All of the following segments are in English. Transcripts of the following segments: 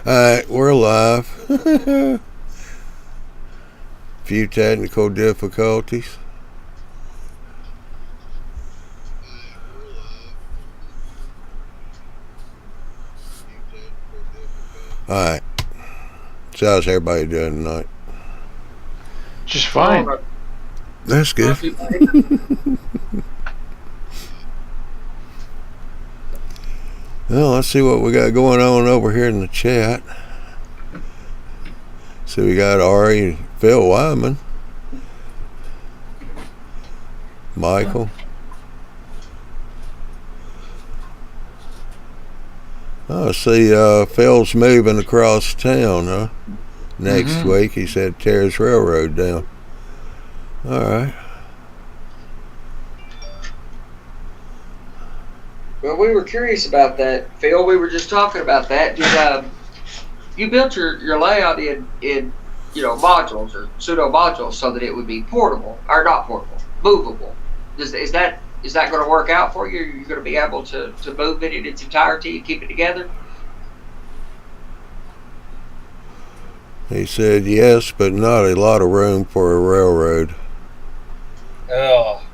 Alright, we're live. Few technical difficulties. Alright. So how's everybody doing tonight? Just fine. That's good. Well, let's see what we got going on over here in the chat. So we got Ari, Phil Wyman, Michael. Oh, I see Phil's moving across town, next week. He said tears railroad down. All right. Well, we were curious about that, Phil. We were just talking about that. Did you built your layout in modules or pseudo modules so that it would be portable or not portable, movable? Is that going to work out for you? Are you going to be able to move it in its entirety and keep it together? He said yes, but not a lot of room for a railroad. Oh.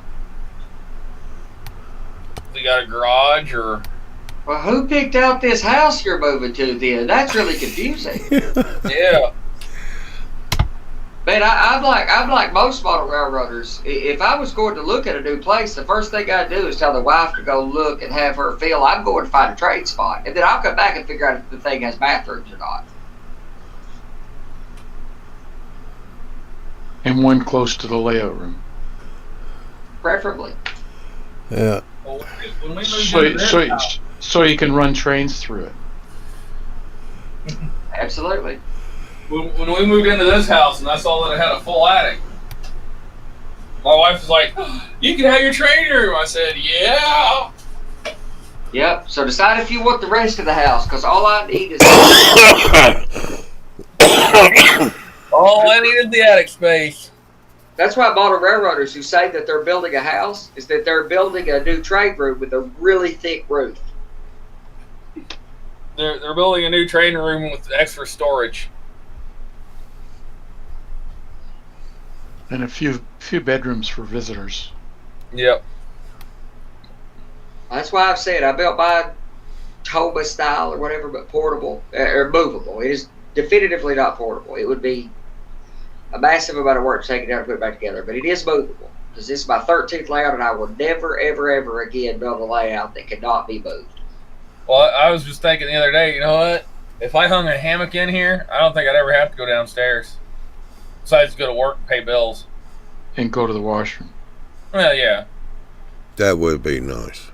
We got a garage or... Well, who picked out this house you're moving to then? That's really confusing. Yeah. Man, I'm like most model railroaders. If I was going to look at a new place, the first thing I'd do is tell the wife to go look and have her feel I'm going to find a trade spot. And then I'll come back and figure out if the thing has bathrooms or not. And one close to the layout room. Preferably. Yeah. Well, when we moved So you can run trains through it. Absolutely. when we moved into this house and I saw that it had a full attic, my wife was like, "You can have your training room." I said, "Yeah." Yep. So decide if you want the rest of the house, because all I need is All I need is the attic space. That's why model railroaders who say that they're building a house is that they're building a new trade room with a really thick roof. They're building a new training room with extra storage. And a few bedrooms for visitors. Yep. That's why I've said I built mine Toma style or whatever, but portable or movable. It is definitively not portable. It would be a massive amount of work to take it down and put it back together, but it is movable because this is my 13th layout, and I will never, ever, ever again build a layout that cannot be moved. Well, I was just thinking the other day, you know what? If I hung a hammock in here, I don't think I'd ever have to go downstairs. Besides go to work and pay bills. And go to the washroom. Well, yeah. That would be nice.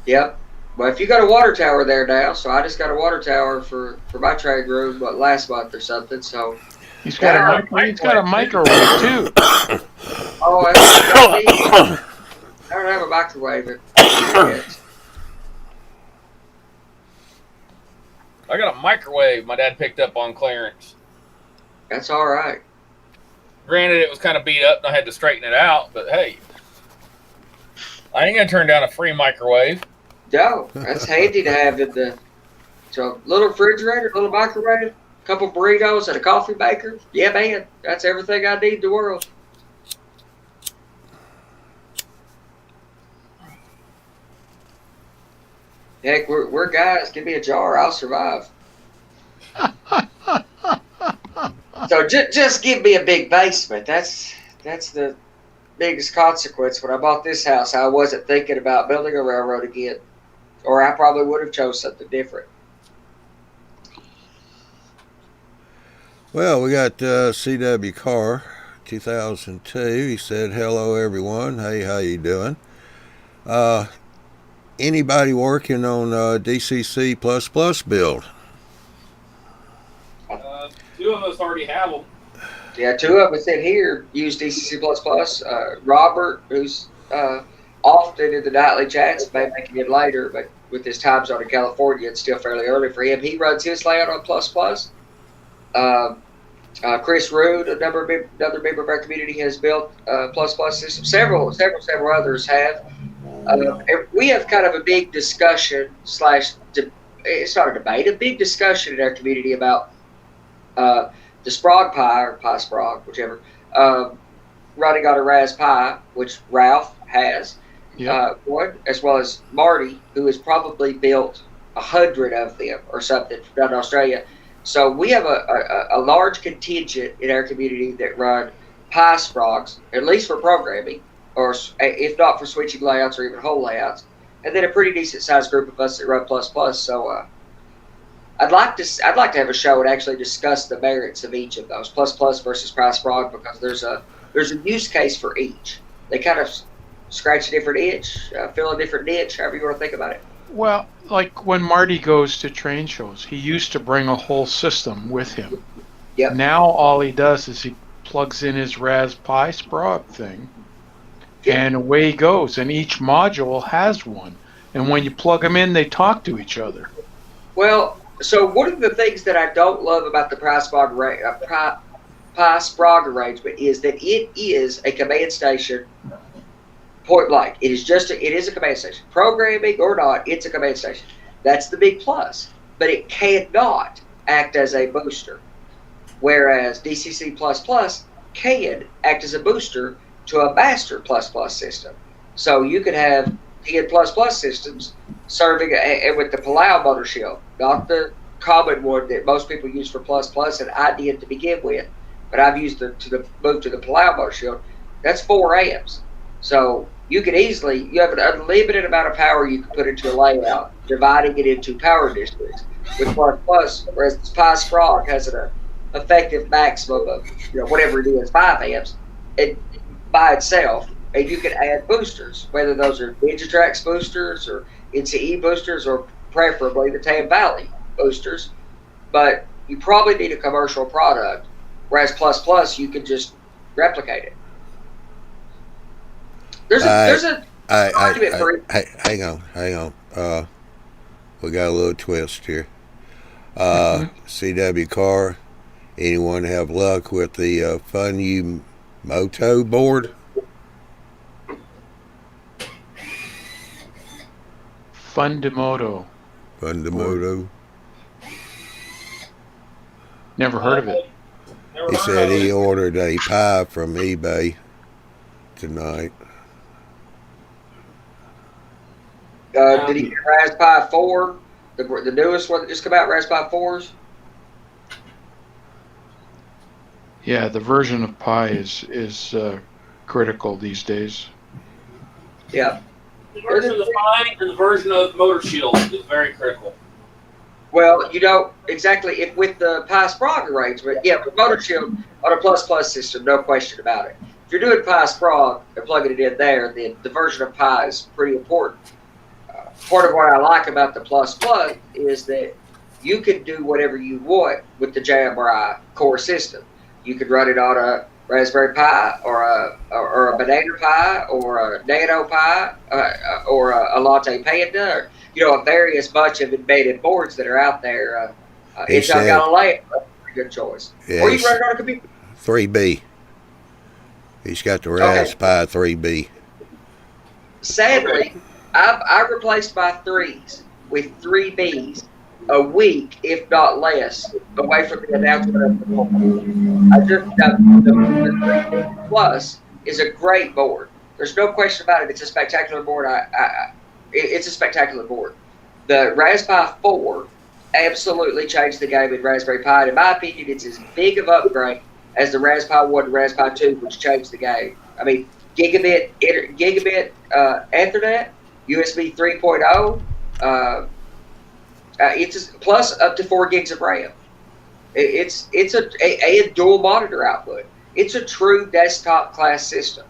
Yep. Well, if you got a water tower there now, so I just got a water tower for my trade room, last month or something, so... He's got a microwave too. Oh, I don't have a microwave. I got a microwave my dad picked up on clearance. That's all right. Granted, it was kind of beat up and I had to straighten it out, but hey, I ain't going to turn down a free microwave. No, that's handy to have in the... So, little refrigerator, little microwave, a couple burritos and a coffee maker. Yeah, man, that's everything I need in the world. Heck, we're guys. Give me a jar, I'll survive. So just give me a big basement. That's the biggest consequence. When I bought this house, I wasn't thinking about building a railroad again, or I probably would have chose something different. Well, we got C.W. Carr, 2002. He said, "Hello, everyone. Hey, how you doing? Anybody working on DCC++ build?" Two of us already have them. Yeah, two of us in here use DCC++. Robert, who's often in the nightly chats, may make it in later, but with his time zone in California, it's still fairly early for him. He runs his layout on ++. Chris Rood, another member of our community, has built ++ systems. Several others have. We have kind of a big discussion / it's not a debate, a big discussion in our community about the Sprague Pi, or Pi Sprague, whichever, running on a Raspberry Pi, which Ralph has, one, as well as Marty, who has probably built 100 of them or something down in Australia. So we have a large contingent in our community that run Pi Spragues, at least for programming, or if not for switching layouts or even whole layouts, and then a pretty decent sized group of us that run plus plus. So I'd like to have a show and actually discuss the merits of each of those, plus plus versus Pi Sprague, because there's a use case for each. They kind of scratch a different itch, fill a different niche, however you want to think about it. Well, like when Marty goes to train shows, he used to bring a whole system with him. Yep. Now all he does is he plugs in his Raspberry Pi Sprague thing, and away he goes. And each module has one. And when you plug them in, they talk to each other. Well, so one of the things that I don't love about the Pi Sprague arrangement is that it is a command station. Point blank. It is a command station. Programming or not, it's a command station. That's the big plus. But it cannot act as a booster. Whereas DCC++ can act as a booster to a master ++ system. So you could have TN++ systems serving with the Palau motor shield, not the common one that most people use for ++, and I did to begin with. But I've used move to the Palau motor shield. That's 4 amps. So you have an unlimited amount of power you can put into a layout, dividing it into power districts with plus, whereas this Pi Sprague has an effective maximum of, whatever it is, 5 amps by itself, and you can add boosters, whether those are Digitrax boosters or NCE boosters or preferably the Tam Valley boosters. But you probably need a commercial product, whereas plus you can just replicate it. There's an argument for it. Hang on. We got a little twist here. CW Car, anyone have luck with the Funyu Moto board? Fundimoto. Never heard of it. He said he ordered a Pi from eBay tonight. Did he get Raspberry 4? The newest one that just came out, Raspberry 4s? Yeah, the version of Pi is critical these days. Yeah. The version of the Pi and the version of Motor Shield is very critical. Well, exactly. If with the Pi Sprague arrangement, with Motor Shield on a plus system, no question about it. If you're doing Pi Sprague and plugging it in there, then the version of Pi is pretty important. Part of what I like about the plus is that you can do whatever you want with the JMRI core system. You could run it on a Raspberry Pi or a Banana Pi or a Nano Pi or a Latte Panda, or a various bunch of embedded boards that are out there. Intel Galileo, a good choice. Yeah, or you can run it on a computer. 3B. He's got the Raspberry 3B. Sadly, I replaced my 3s with 3Bs a week, if not less, away from the announcement of the board. The 3B Plus is a great board. There's no question about it. It's a spectacular board. It's a spectacular board. The Raspberry 4 absolutely changed the game in Raspberry Pi. In my opinion, it's as big of an upgrade as the Raspberry 1 and Raspberry 2, which changed the game. I mean, gigabit Ethernet, USB 3.0, it's plus up to 4 gigs of RAM. It's a dual monitor output. It's a true desktop class system.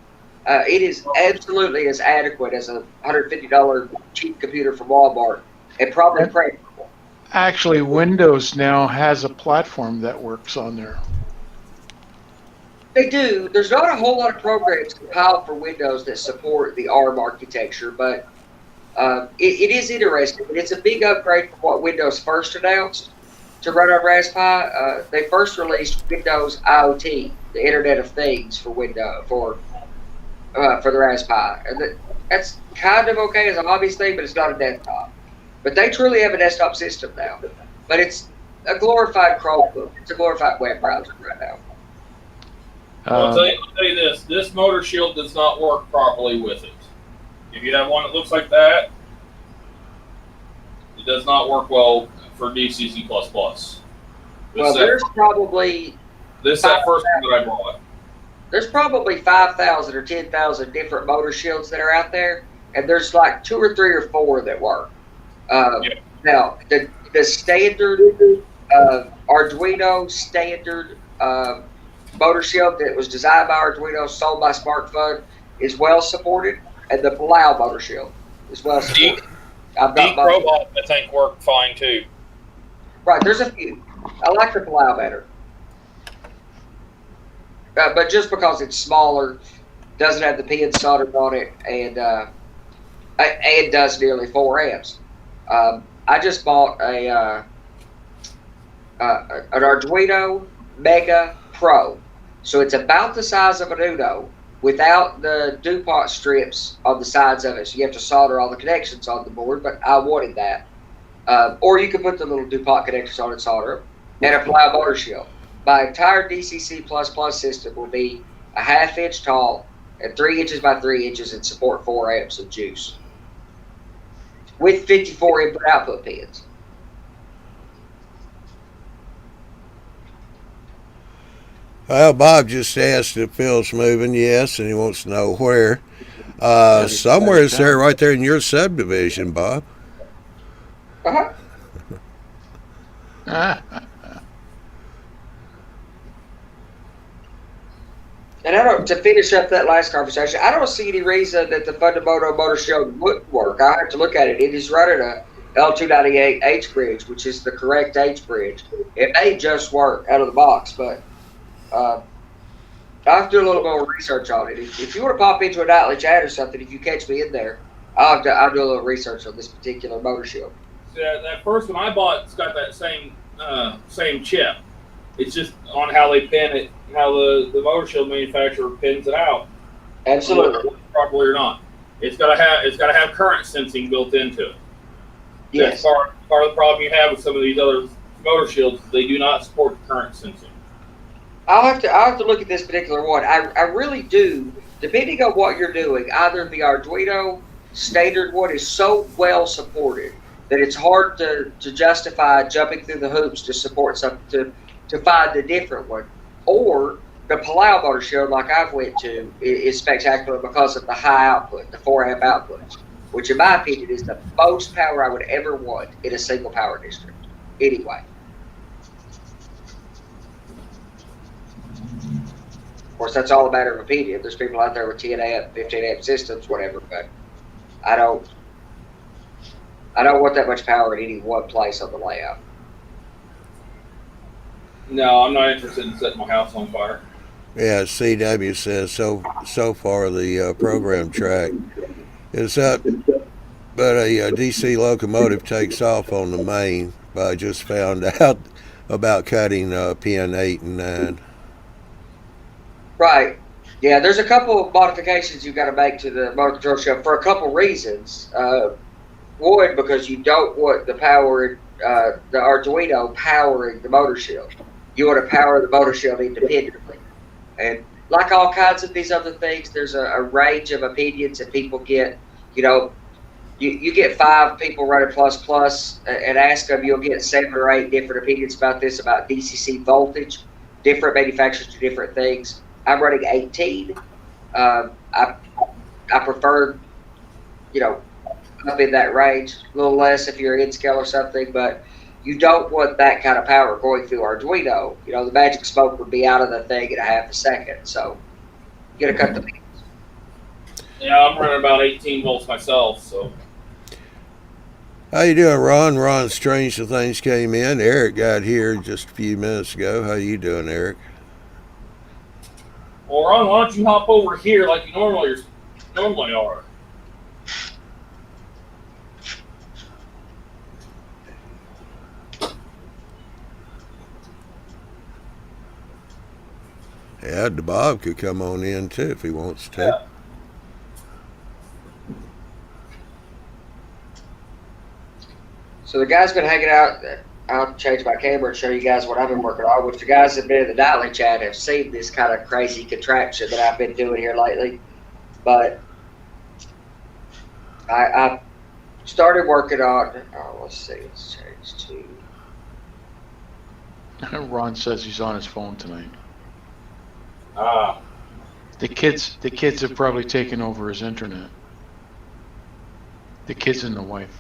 It is absolutely as adequate as a $150 cheap computer from Walmart, and probably practical. Actually, Windows now has a platform that works on there. They do. There's not a whole lot of programs compiled for Windows that support the ARM architecture, but it is interesting. And it's a big upgrade from what Windows first announced to run on Raspberry. They first released Windows IoT, the Internet of Things, for Windows for the Raspberry, and that's kind of okay as a hobbyist thing, but it's not a desktop. But they truly have a desktop system now. But it's a glorified Chromebook. It's a glorified web browser right now. I'll tell you this. This motor shield does not work properly with it. If you have one that looks like that, it does not work well for DCC++. Well, there's probably... This is that first one that I bought. There's probably 5,000 or 10,000 different motor shields that are out there, and there's like 2 or 3 or 4 that work. Now, the standard Arduino standard motor shield that was designed by Arduino, sold by SparkFun, is well supported, and the Palau motor shield is well supported. Deep Robot, I think, worked fine too. Right, there's a few. I like the Palau better. But just because it's smaller, doesn't have the pins soldered on it, and does nearly 4 amps. I just bought an Arduino Mega Pro, so it's about the size of an Uno without the DuPont strips on the sides of it. So you have to solder all the connections on the board, but I wanted that. Or you can put the little DuPont connectors on and solder them, and apply a motor shield. My entire DCC++ system will be a 1/2 inch tall and 3 inches by 3 inches and support 4 amps of juice with 54 input output pins. Well, Bob just asked if Phil's moving. Yes, and he wants to know where. Somewhere is there right there in your subdivision, Bob. And to finish up that last conversation, I don't see any reason that the Fundamental motor shield wouldn't work. I have to look at it. It is running a L298 H bridge, which is the correct H bridge. It may just work out of the box, but I have to do a little more research on it. If you want to pop into a nightly chat or something, if you catch me in there, I'll do a little research on this particular motor shield. Yeah, that first one I bought, it's got that same chip. It's just on how they pin it, how the motor shield manufacturer pins it out. Absolutely. Properly or not. It's gotta have current sensing built into it. Yes. That's part of the problem you have with some of these other motor shields. They do not support current sensing. I'll have to look at this particular one. I really do. Depending on what you're doing, either the Arduino standard one is so well supported that it's hard to justify jumping through the hoops to support something to find a different one, or the Palau motor shield like I've went to is spectacular because of the high output, the 4 amp output, which in my opinion is the most power I would ever want in a single power district. Anyway. Of course, that's all a matter of opinion. There's people out there with 10 amp, 15 amp systems, whatever, but I don't want that much power in any one place on the layout. No, I'm not interested in setting my house on fire. Yeah, CW says so far the program track is up, but a DC locomotive takes off on the main. But I just found out about cutting pin 8 and 9. Right. Yeah, there's a couple of modifications you've got to make to the motor control shield for a couple reasons. One, because you don't want the Arduino powering the motor shield. You want to power the motor shield independently. And like all kinds of these other things, there's a range of opinions that people get. You get 5 people running plus and ask them, you'll get 7 or 8 different opinions about this, about DCC voltage. Different manufacturers do different things. I'm running 18. I prefer, up in that range, a little less if you're in scale or something, but you don't want that kind of power going through Arduino. The magic smoke would be out of the thing in a half a second, so you gotta cut the pins. Yeah, I'm running about 18 volts myself, so. How you doing, Ron? Ron Strange the Things came in. Eric got here just a few minutes ago. How you doing, Eric? Well, Ron, why don't you hop over here like you normally are? Yeah, Bob could come on in too if he wants to. Yeah. So the guy's been hanging out. I'll change my camera and show you guys what I've been working on, which the guys that have been in the nightly chat have seen this kind of crazy contraption that I've been doing here lately. But I started working on, let's see, let's change to. Ron says he's on his phone tonight. Ah, The kids have probably taken over his internet. The kids and the wife.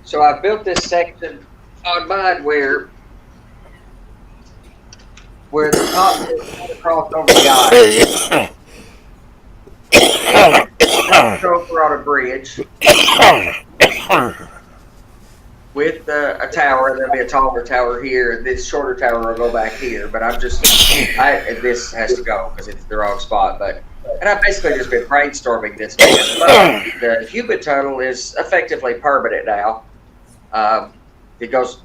So I built this section on mine where the top is across over the eye. Over on a bridge with a tower, and there'll be a taller tower here, and this shorter tower will go back here. But and this has to go because it's the wrong spot. And I've basically just been brainstorming this. But the human tunnel is effectively permanent now. It goes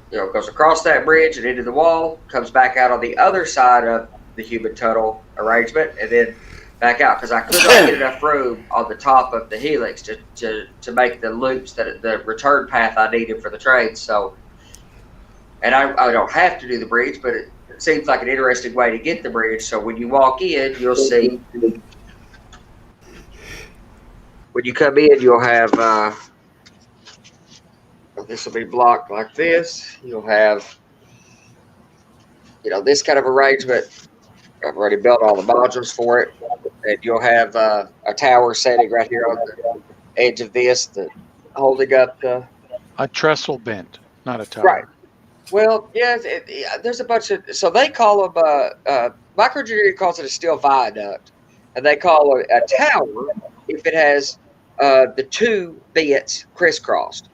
across that bridge and into the wall, comes back out on the other side of the human tunnel arrangement, and then back out because I could not get enough room on the top of the helix to make the loops the return path I needed for the train. So, and I don't have to do the bridge, but it seems like an interesting way to get the bridge. So when you walk in, you'll see. When you come in, you'll have. This will be blocked like this. You'll have, this kind of arrangement. I've already built all the modules for it. And you'll have a tower setting right here on the edge of this, holding up the... A trestle bent, not a tower. Right. Well, yeah, there's a bunch of... So they call them... Microengineering calls it a steel viaduct. And they call it a tower if it has the two bits crisscrossed.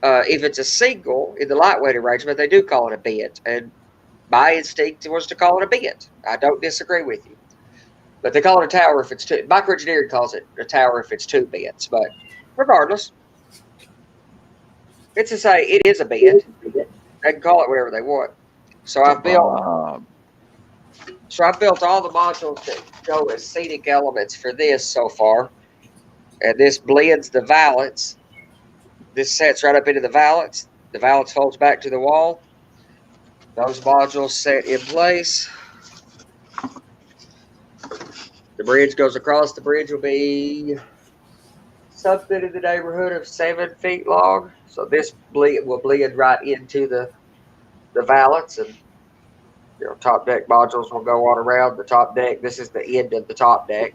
If it's a single in the lightweight arrangement, they do call it a bit, and my instinct was to call it a bit. I don't disagree with you, but they call it a tower if it's two. Microengineering calls it a tower if it's two bits, but regardless, it's to say it is a bit. They can call it whatever they want. So I've built all the modules that go as scenic elements for this so far, and this blends the valance. This sets right up into the valance. The valance folds back to the wall. Those modules set in place. The bridge goes across. The bridge will be something in the neighborhood of 7 feet long. So this will blend right into the valance, and top deck modules will go on around the top deck. This is the end of the top deck.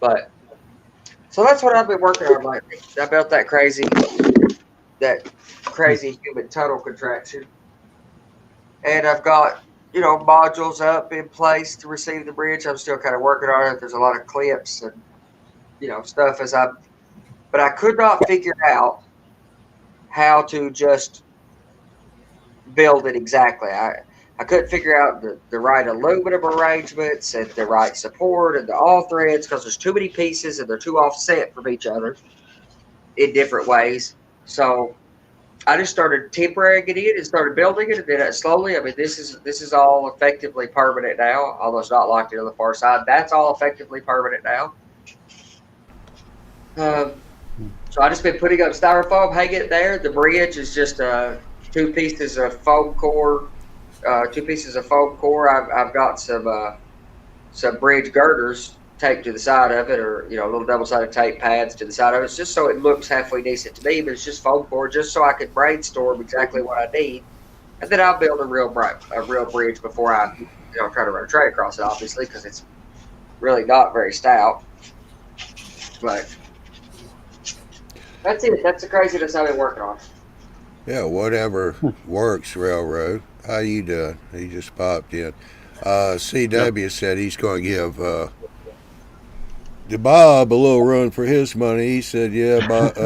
But so that's what I've been working on lately. I built that crazy human tunnel contraction. And I've got, modules up in place to receive the bridge. I'm still kind of working on it. There's a lot of clips and, stuff but I could not figure out how to just build it exactly. I couldn't figure out the right aluminum arrangements and the right support and the all threads because there's too many pieces and they're too offset from each other in different ways. So I just started temporarying it in and started building it, and then slowly. This is all effectively permanent now. Although it's not locked in on the far side, that's all effectively permanent now. So I just been putting up styrofoam, hanging it there. The bridge is just two pieces of foam core. I've got some bridge girders taped to the side of it, or little double-sided tape pads to the side of it, just so it looks halfway decent to me. But it's just foam core, just so I can brainstorm exactly what I need, and then I'll build a real bridge before I try to run a train across it. Obviously, because it's really not very stout. But that's it. That's the craziness I've been working on. Yeah, whatever works, Railroad. How you doing? He just popped in. CW said he's going to give Bob a little run for his money. He said, yeah, but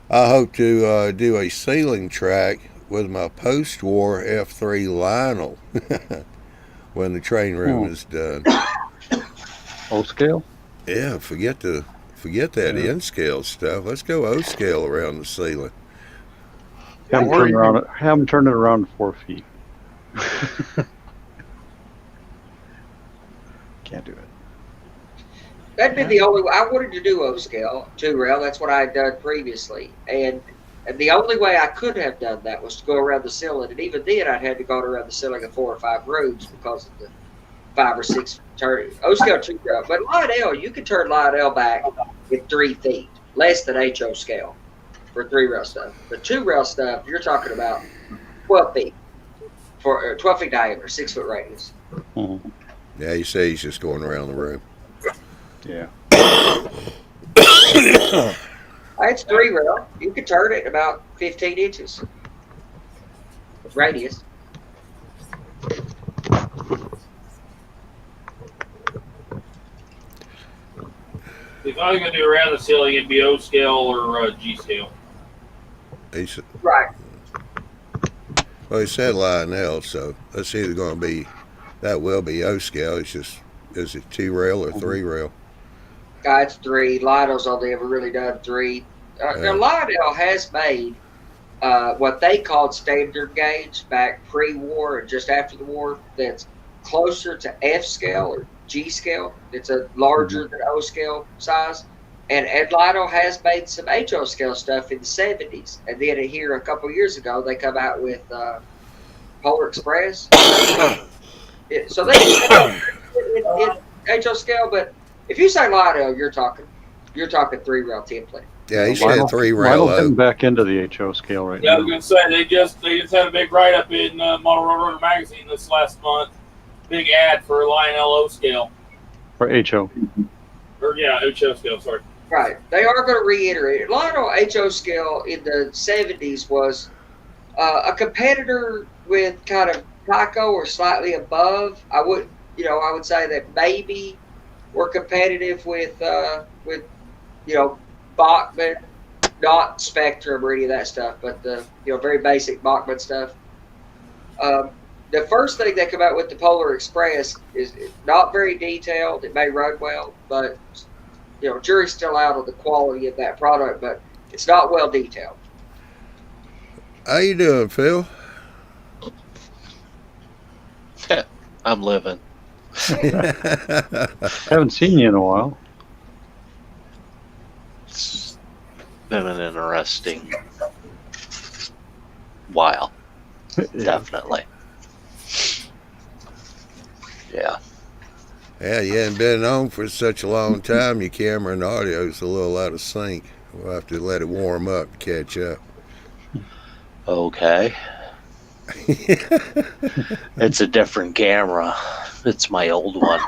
I hope to do a sailing track with my post-war F3 Lionel when the train room is done. O scale? Yeah, forget that N scale stuff. Let's go O scale around the ceiling. Have them Or turn even- around. Have them turn it around 4 feet. Can't do it. That'd be the only way. I wanted to do O scale, 2 rail. That's what I had done previously. And the only way I could have done that was to go around the ceiling. And even then, I'd had to go around the ceiling of 4 or 5 rooms because of the 5 or 6 turn. O scale, 2 rail. But Lionel, you can turn Lionel back in 3 feet, less than HO scale for 3 rail stuff. The 2 rail stuff, you're talking about 12 feet for 12 feet diameter, 6 foot radius. Mhm. Yeah, you say he's just going around the room. Yeah. It's 3 rail. You can turn it about 15 inches radius. If I was gonna do around the ceiling, it'd be O scale or G scale. He's, Right. well, he said Lionel, so that's either going to be, that will be O scale. It's just, is it 2 rail or 3 rail? It's 3. Lionel's only ever really done 3. Now, Lionel has made what they called standard gauge back pre-war and just after the war that's closer to F scale or G scale. It's a larger than O scale size. And Lionel has made some HO scale stuff in the 70s. And then here a couple years ago, they come out with Polar Express. So they in HO scale, but if you say Lionel, you're talking 3 rail template. Yeah, he said 3 rail Lionel's getting O. back into the HO scale right Yeah, I now. was gonna say they just had a big write up in Model Railroader magazine this last month. Big ad for Lionel O scale, For HO. or yeah, HO scale. Sorry. Right. They are going to reiterate it. Lionel HO scale in the 70s was a competitor with kind of Tyco or slightly above. I would say that maybe we're competitive with Bachmann, not Spectrum or any of that stuff, but the very basic Bachmann stuff. The first thing they come out with, the Polar Express, is not very detailed. It may run well, but jury's still out on the quality of that product, but it's not well detailed. How you doing, Phil? I'm living. Haven't seen you in a while. It's been an interesting while, Yeah. definitely. Yeah. Yeah, you hadn't been on for such a long time. Your camera and audio is a little out of sync. We'll have to let it warm up to catch up. Okay. It's a different camera. It's my old one.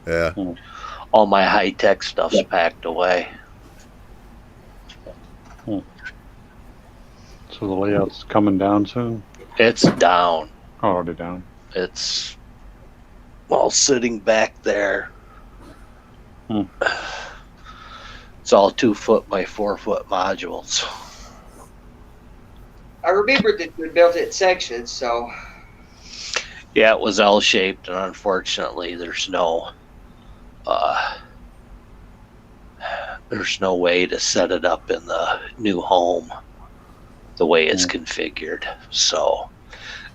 Yeah. All my high-tech stuff's packed away. So the layout's coming down soon? It's down. Already down. It's, well, sitting back there. Hmm. It's all 2 foot by 4 foot modules. I remember that we built it in sections, so Yeah, it was L-shaped, and unfortunately, there's no way to set it up in the new home the way it's configured. So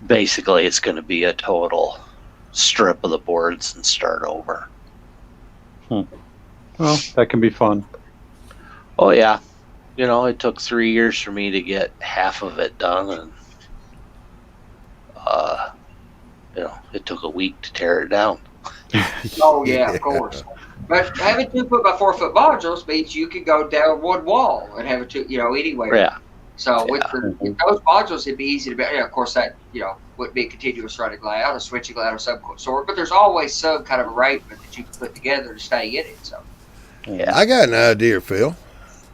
basically, it's going to be a total strip of the boards and start over. Well, that can be fun. Oh yeah, it took 3 years for me to get half of it done, and it took a week to tear it down. oh yeah, of course. But having 2 foot by 4 foot modules means you can go down one wall and have it anywhere. Yeah. So with those modules, it'd be easy to build. Yeah, of course, that wouldn't be a continuous running layout, a switching layout of some sort. But there's always some kind of arrangement that you can put together to stay in it. So Yeah. I got an idea, Phil.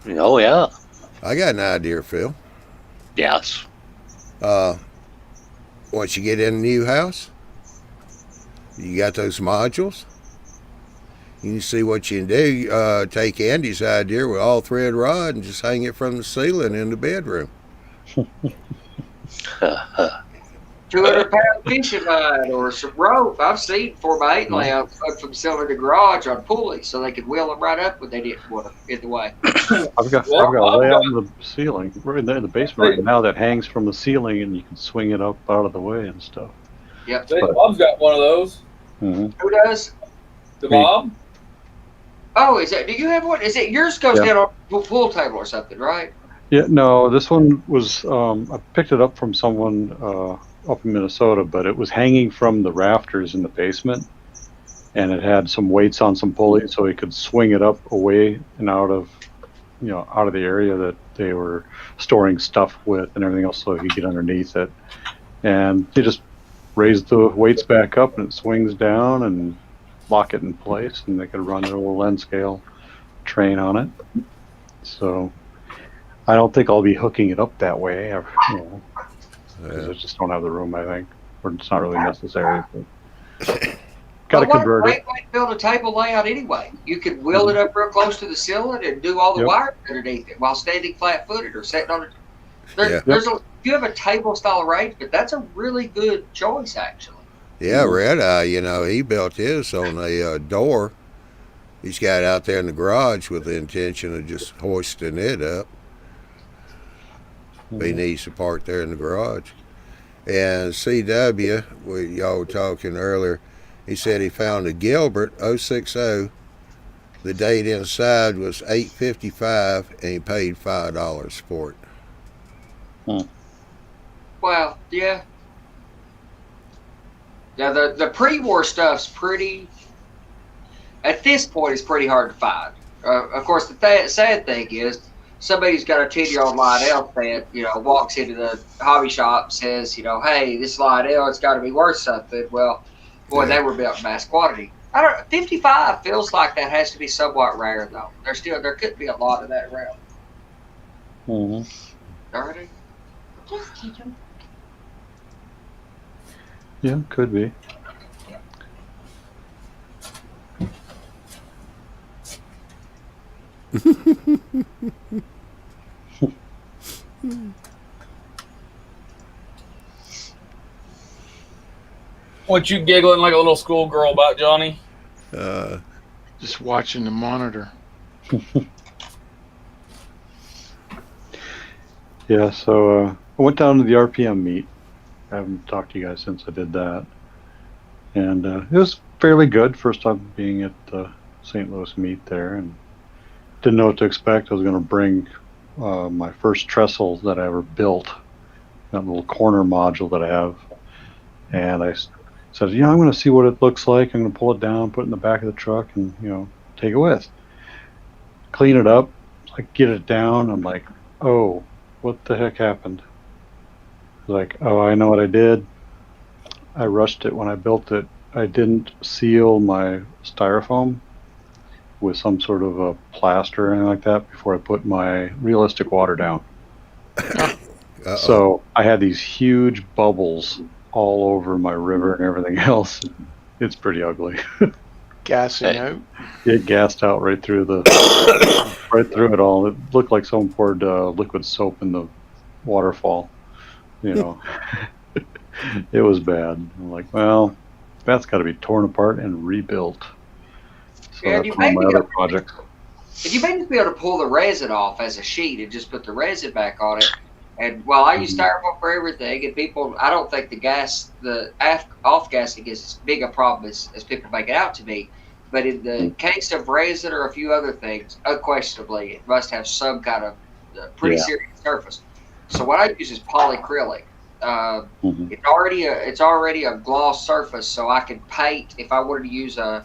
Oh yeah. I got an idea, Phil. Yes. Once you get in a new house, you got those modules. You can see what you can do. Take Andy's idea with all thread rod and just hang it from the ceiling in the bedroom. 200-pound fishing line or some rope. I've seen 4x8 layouts from selling the garage on pulleys so they could wheel them right up when they didn't want to in the way. I've got Well, a I've layout got- in the ceiling. We're in the basement right now that hangs from the ceiling, and you can swing it up out of the way and stuff. Yep. Bob's got one of those. Mm-hmm. Who does? The Bob? Oh, is that? Do you have one? Is it yours goes Yeah. down on a pool table or something, right? Yeah, no, this one was, I picked it up from someone up in Minnesota, but it was hanging from the rafters in the basement, and it had some weights on some pulleys so he could swing it up away and out of the area that they were storing stuff with and everything else so he could get underneath it. And they just raise the weights back up and it swings down and lock it in place, and they could run a little lens scale train on it. So I don't think I'll be hooking it up that way, because I just don't have the room, I think, or it's not really necessary. But got to What a convert great it. way to build a table layout anyway. You could wheel it up real close to the ceiling and do all the Yep. wiring underneath it while standing flat-footed or sitting on it. Yeah. If you have a table-style arrangement, that's a really good choice, actually. Yeah, Red Eye, he built his on a door. He's got it out there in the garage with the intention of just hoisting it up. He needs to park there in the garage. And CW, y'all were talking earlier, he said he found a Gilbert 060. The date inside was 8/55, and he paid $5 for it. Well, yeah. Now, the pre-war stuff's pretty, at this point, it's pretty hard to find. Of course, the sad thing is, somebody's got a 10-year-old Lionel that, walks into the hobby shop and says, hey, this Lionel, it's got to be worth something. Well, boy, Yeah. they were built in mass quantity. 55 feels like that has to be somewhat rare, though. There could be a lot of that around. Mm-hmm. Already? Just teach them. Yeah, could be. What you giggling like a little schoolgirl about, Johnny? Just watching the monitor. Yeah, so I went down to the RPM meet. I haven't talked to you guys since I did that. And it was fairly good. First time being at the St. Louis meet there, and didn't know what to expect. I was going to bring my first trestle that I ever built, that little corner module that I have. And I said, I'm going to see what it looks like. I'm going to pull it down, put it in the back of the truck, and, take it with. Clean it up. I get it down. I'm like, oh, what the heck happened? Like, oh, I know what I did. I rushed it when I built it. I didn't seal my styrofoam with some sort of a plaster or anything like that before I put my realistic water down. Uh-oh. So I had these huge bubbles all over my river and everything else. It's pretty ugly. Gassing out. It gassed out right through it all. It looked like someone poured liquid soap in the waterfall. It was bad. I'm like, well, that's got to be torn apart and rebuilt. So Yeah, that's you one of my maybe- other projects. And you may just be able to pull the resin off as a sheet and just put the resin back on it. And while I use styrofoam for everything, and people, I don't think the off-gassing is as big a problem as people make it out to be. But in the case of resin or a few other things, unquestionably, it must have some kind of pretty serious surface. So what I use is polyacrylic. Mhm. It's already a gloss surface, so I can paint if I wanted to use the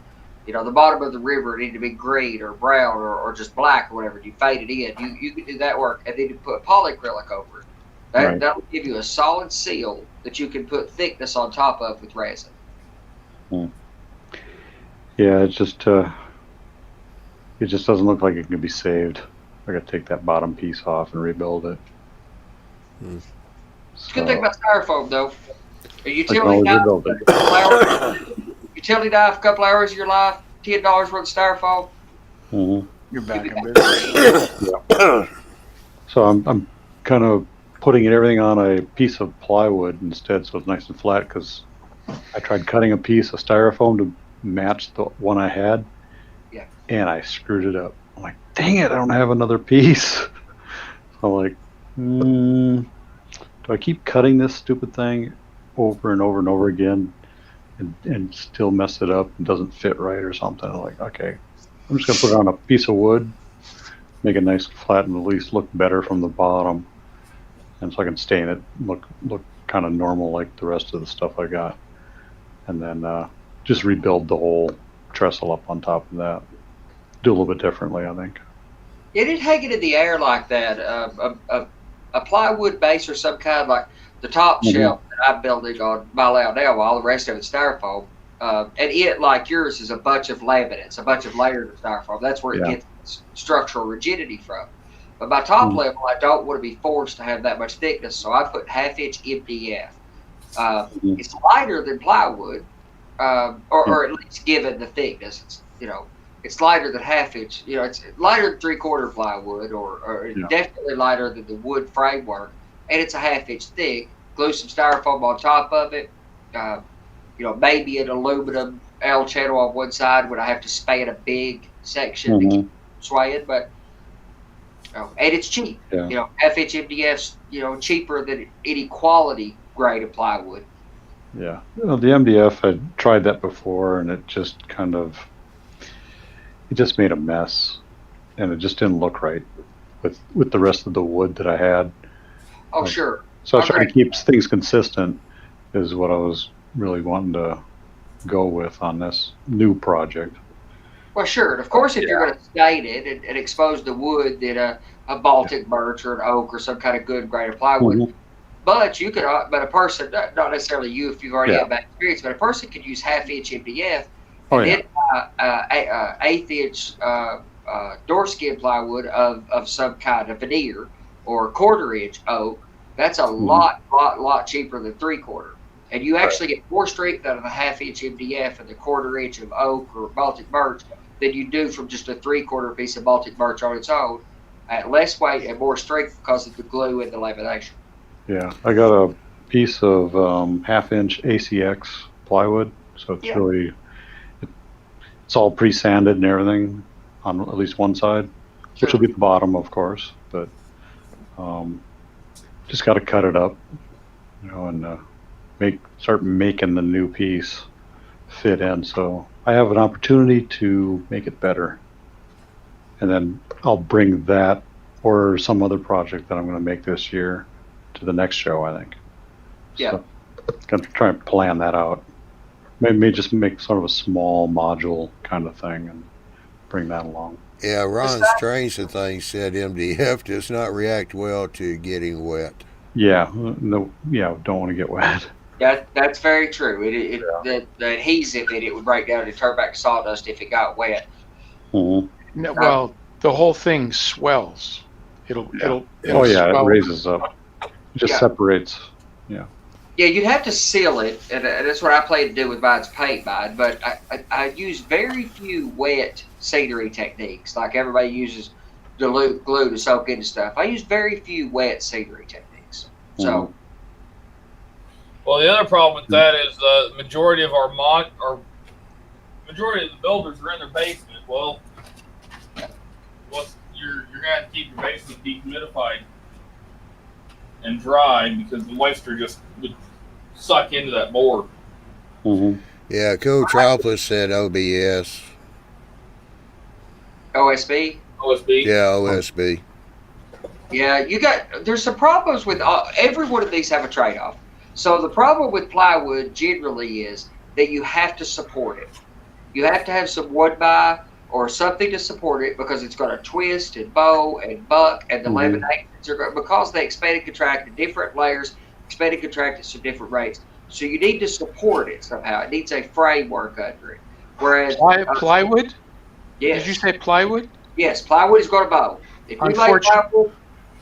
bottom of the river needed to be green or brown or just black or whatever. You fade it in. You can do that work, and then you put polyacrylic over it. Right. That'll give you a solid seal that you can put thickness on top of with resin. Yeah, it just doesn't look like it can be saved. I got to take that bottom piece off and rebuild it. It's a good thing about styrofoam, though. A I can utility always knife, rebuild it. a couple hours of your life, $10 worth of styrofoam. Mhm. You're back in business. So I'm kind of putting everything on a piece of plywood instead, so it's nice and flat. Because I tried cutting a piece of styrofoam to match the one I had, Yeah. and I screwed it up. I'm like, dang it, I don't have another piece. I'm like, do I keep cutting this stupid thing over and over and over again and still mess it up and doesn't fit right or something? I'm like, okay, I'm just gonna put it on a piece of wood, make it nice and flat, and at least look better from the bottom, and so I can stain it, look kind of normal like the rest of the stuff I got, and then just rebuild the whole trestle up on top of that. Do a little bit differently, I think. It didn't hang it in the air like that. A plywood base or some kind, like the top Mhm. shelf that I'm building on my layout now, while the rest of it's styrofoam. And it, like yours, is a bunch of laminates, a bunch of layers of styrofoam. That's where it Yeah. gets its structural rigidity from. But my top Mhm. level, I don't want to be forced to have that much thickness, so I put 1/2 inch MDF. Mhm. It's lighter than plywood, or at least given the thickness. It's lighter than 1/2 inch. It's lighter than 3/4 plywood, or Yeah. definitely lighter than the wood framework, and it's a 1/2 inch thick. Glue some styrofoam on top of it. Maybe an aluminum L channel on one side when I have to span a big section to keep Mhm. swaying, but and it's cheap. Yeah. 1/2 inch MDF's cheaper than any quality grade of plywood. Yeah. The MDF, I tried that before, and it just made a mess, and it just didn't look right with the rest of the wood that I had. Oh, sure. So I was trying to Okay. keep things consistent, is what I was really wanting to go with on this new project. Well, sure. And of course, if you're going to stain it and expose the wood, then a Baltic birch or an oak or some kind of good grade of plywood. Mhm. But you could, but a person, not necessarily you if you've already Yeah. had bad experience, but a person could use 1/2 inch MDF Oh and yeah. then 1/8 inch door skin plywood of some kind of veneer, or 1/4 inch oak. That's a Mhm. lot cheaper than 3/4. And you actually get more strength out of the 1/2 inch MDF and the 1/4 inch of oak or Baltic birch than you do from just a 3/4 piece of Baltic birch on its own, at less weight and more strength because of the glue and the lamination. Yeah. I got a piece of 1/2 inch ACX plywood, so it's Yeah. really it's all pre-sanded and everything on at least one side, which will Sure. be the bottom, of course. But um, just got to cut it up, and start making the new piece fit in. So I have an opportunity to make it better, and then I'll bring that or some other project that I'm going to make this year to the next show, I think. Yeah. So, gonna try and plan that out. Maybe just make sort of a small module kind of thing and bring that along. Yeah, Ron Strange and things said MDF does not react well to getting wet. Yeah, no, yeah, don't want to get wet. That's very true. The adhesive in it would break down and turn back to sawdust if it got wet. Mhm. No, well, the whole thing swells. It'll Oh yeah, it swell. raises up. It just Yeah. separates. Yeah, you'd have to seal it, and that's what I plan to do with mine's paint mine. But I use very few wet scenery techniques, like everybody uses dilute glue to soak into stuff. I use very few wet scenery techniques. So Well, the other problem with that is the majority of majority of the builders are in their basement. Well, you're gonna have to keep your basement dehumidified and dry because the moisture just would suck into that board. Mm-hmm. Yeah, Coach said OBS. OSB. OSB. Yeah, OSB. Yeah, there's some problems with every one of these have a trade-off. So the problem with plywood generally is that you have to support it. You have to have some wood by or something to support it because it's going to twist and bow and buck, and the laminations are going, because they expand and contract in different layers, expand and contract at different rates. So you need to support it somehow. It needs a framework under it. Whereas Plywood? yes, Did you say plywood? yes, plywood is going to bow. If you lay plywood,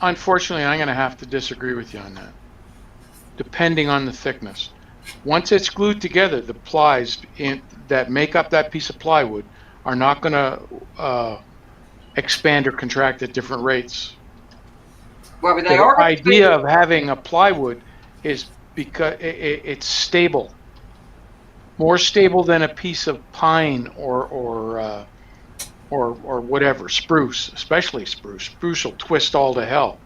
Unfortunately, I'm going to have to disagree with you on that. Depending on the thickness. Once it's glued together, the plies that make up that piece of plywood are not going to expand or contract at different rates. Well, I mean, they The are gonna idea expand of having a plywood is because it's stable, more stable than a piece of pine or whatever, spruce, especially spruce. Spruce will twist all to hell.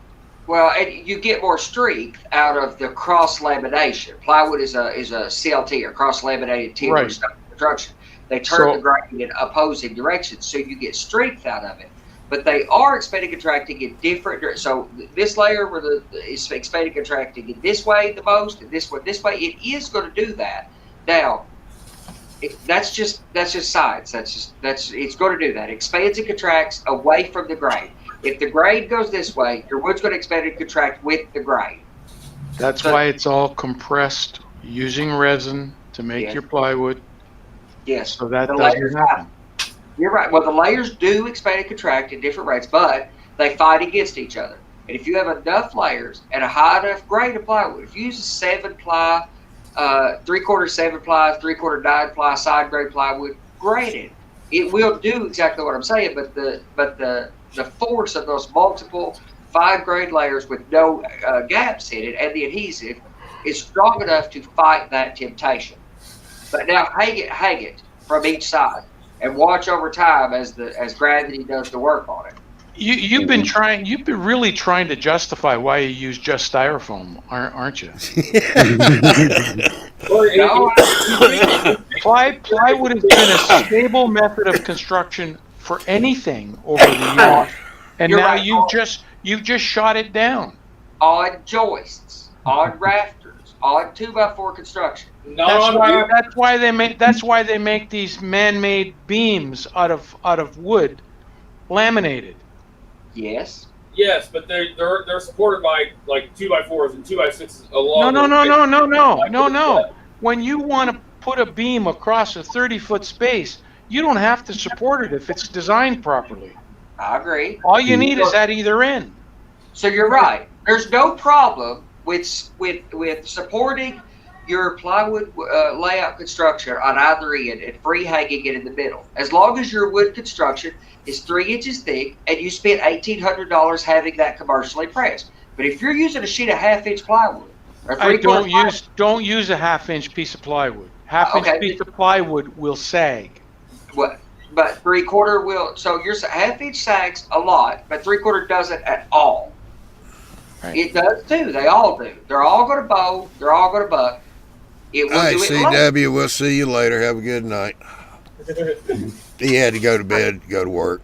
Well, and you get more strength out of the cross lamination. Plywood is a CLT, or cross laminated timber Right. stone construction. They turn the So grain in opposing directions, so you get strength out of it. But they are expanding contracting in different. So this layer where is expanding contracting in this way the most, and this way, it is going to do that. Now, that's just science. It's going to do that. Expands and contracts away from the grade. If the grade goes this way, your wood's going to expand and contract with the grade. that's So, why it's all compressed using resin to make Yes. your plywood. yes, So that the doesn't layers. happen. You're right. Well, the layers do expand and contract at different rates, but they fight against each other. And if you have enough layers and a high enough grade of plywood, if you use a 7-ply, 3/4 7-ply, 3/4 9-ply side grade plywood, granted, it will do exactly what I'm saying. But the force of those multiple 5 grade layers with no gaps in it and the adhesive is strong enough to fight that temptation. But now hang it from each side and watch over time as gravity does the work on it. You've been really trying to justify why you use just styrofoam, aren't you? Plywood has been a stable method of construction for anything over the years, and You're now right. you've just shot it down. On joists, on rafters, on 2x4 construction. That's why they make these man-made beams out of wood, laminated. Yes. Yes, but they're supported by like 2x4s and 2x6s along. No. When you want to put a beam across a 30-foot space, you don't have to support it if it's designed properly. I agree. All you need is at either end. So you're right. There's no problem with supporting your plywood layout construction on either end and free hanging it in the middle. As long as your wood construction is 3 inches thick and you spent $1,800 having that commercially pressed. But if you're using a sheet of 1/2-inch plywood, or don't use a 1/2-inch piece of plywood. 1/2-inch piece of plywood will sag. What? But 3/4 will. So your 1/2-inch sags a lot, but 3/4 doesn't at all. Right. It does too. They all do. They're all going to bow. They're all going to buck. It will All right, do it late. CW, we'll see you later. Have a good night. He had to go to bed, go to work.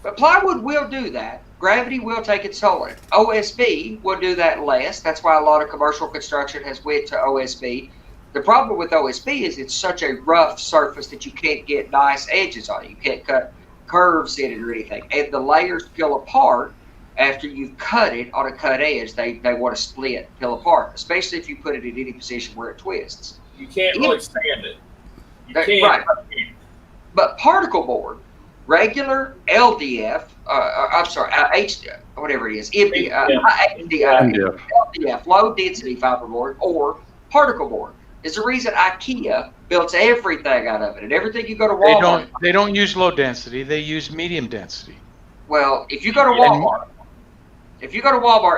But plywood will do that. Gravity will take its toll on it. OSB will do that less. That's why a lot of commercial construction has went to OSB. The problem with OSB is it's such a rough surface that you can't get nice edges on it. You can't cut curves in it or anything. And the layers peel apart after you've cut it on a cut edge. They want to split, peel apart, especially if you put it in any position where it twists. You can't really stand it. You can't. Right. But particle board, regular LDF, whatever it is, LDF, low density fiberboard, or particle board is the reason IKEA builds everything out of it. And everything you go to Walmart. They don't use low density. They use medium density. Well, if you go to Walmart and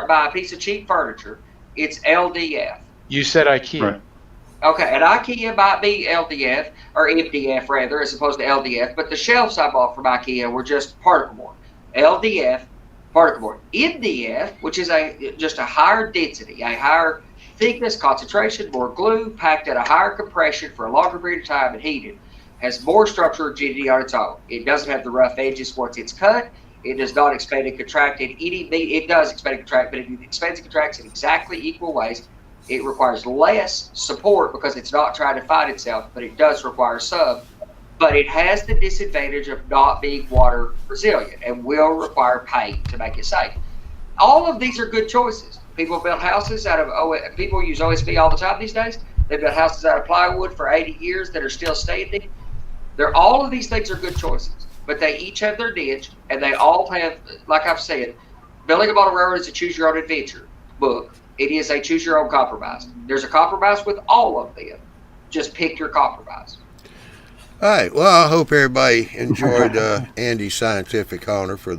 buy a piece of cheap furniture, it's LDF. You said IKEA. Right. Okay, and IKEA might be LDF, or MDF rather, as opposed to LDF, but the shelves I bought from IKEA were just particle board. LDF, particle board. MDF, which is just a higher density, a higher thickness, concentration, more glue, packed at a higher compression for a longer period of time and heated, has more structural rigidity on its own. It doesn't have the rough edges once it's cut. It does not expand and contract in any. It does expand and contract, but if it expands and contracts in exactly equal ways, it requires less support because it's not trying to fight itself, but it does require some. But it has the disadvantage of not being water resilient and will require paint to make it safe. All of these are good choices. People build houses out of people use OSB all the time these days. They built houses out of plywood for 80 years that are still standing. All of these things are good choices, but they each have their niche, and they all have, like I've said, building a model railroad is a choose your own adventure book. It is a choose your own compromise. There's a compromise with all of them. Just pick your compromise. All right. Well, I hope everybody enjoyed Andy's scientific corner for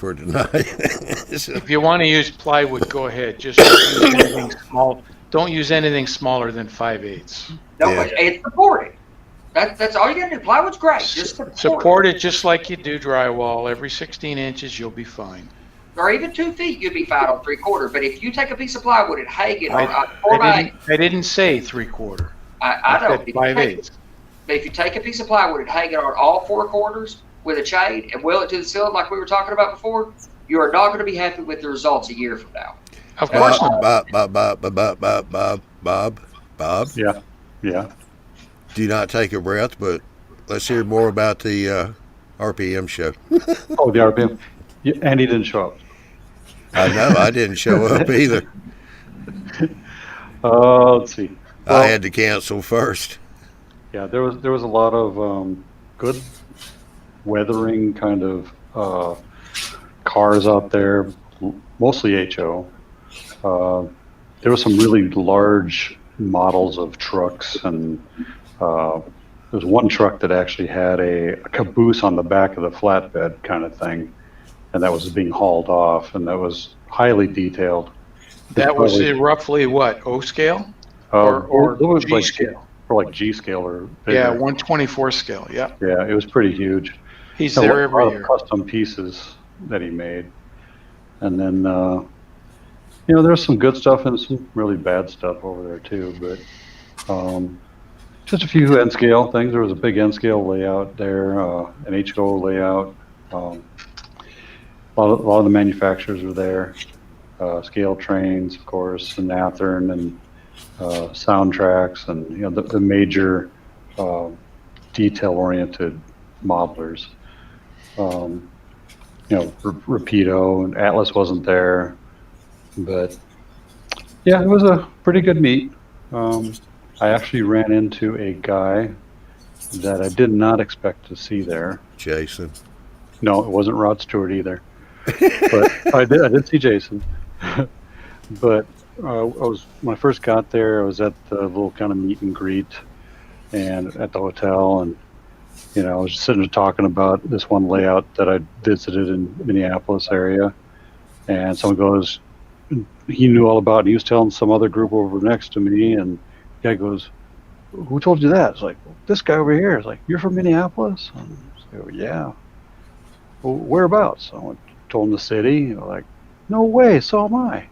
for tonight. So, If you want to use plywood, go ahead. Just don't use anything small. Don't use anything smaller than 5/8. No, Yeah. it's supported. That's all you gotta do. Plywood's great. Just Support it just like you do drywall. Every 16 inches, you'll be fine. Or even 2 feet, you'd be fine on 3/4. But if you take a piece of plywood and hang it on 4 by, I didn't say 3/4. I know. said 5/8. But if you take a piece of plywood and hang it on all 4 corners with a chain and weld it to the ceiling like we were talking about before, you are not going to be happy with the results a year from now. Of course not. Bob. Yeah. Do not take a breath, but let's hear more about the RPM show. Oh, the RPM. Yeah, Andy didn't show up. I know I didn't show up either. Let's see. I had to cancel first. Yeah, there was a lot of good weathering kind of cars out there, mostly HO. There were some really large models of trucks, and there was one truck that actually had a caboose on the back of the flatbed kind of thing, and that was being hauled off, and that was highly detailed. That was roughly what, O scale or it was G like scale? or like G scale or bigger. Yeah, 124 scale. Yeah, Yeah, it was pretty huge. he's A there lot every of year. custom pieces that he made, and then there's some good stuff and some really bad stuff over there too. But just a few N scale things. There was a big N scale layout there, an HO layout. A lot of the manufacturers were there. Scale trains, of course, and Athearn and Soundtracks, and the major detail-oriented modelers. Rapido and Atlas wasn't there, but yeah, it was a pretty good meet. I actually ran into a guy that I did not expect to see there. Jason. No, it wasn't Rod Stewart either. But I did see Jason. But when I first got there, I was at the little kind of meet and greet and at the hotel, and I was just sitting there talking about this one layout that I visited in Minneapolis area, and someone goes, he knew all about it. He was telling some other group over next to me, and the guy goes, "Who told you that?" It's like, "This guy over here." It's like, "You're from Minneapolis?" And I go, "Yeah." "Well, whereabouts?" I told him the city. Like, "No way, so am I.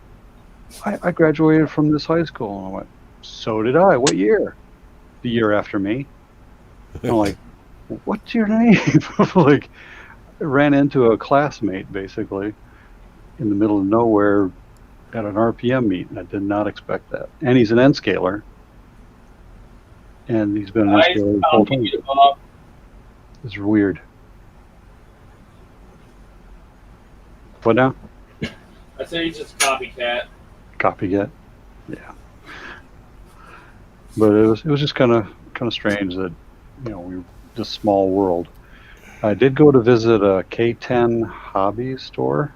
I graduated from this high school." And I went, "So did I. What year?" "The year after me." And I'm like, "What's your name?" Like, I ran into a classmate basically in the middle of nowhere at an RPM meet, and I did not expect that. And he's an N scaler, and he's been an N scaler the whole time. It's weird. What now? I said he's just a copycat. Copycat. Yeah. But it was just kind of strange that we were this small world. I did go to visit a K10 hobby store.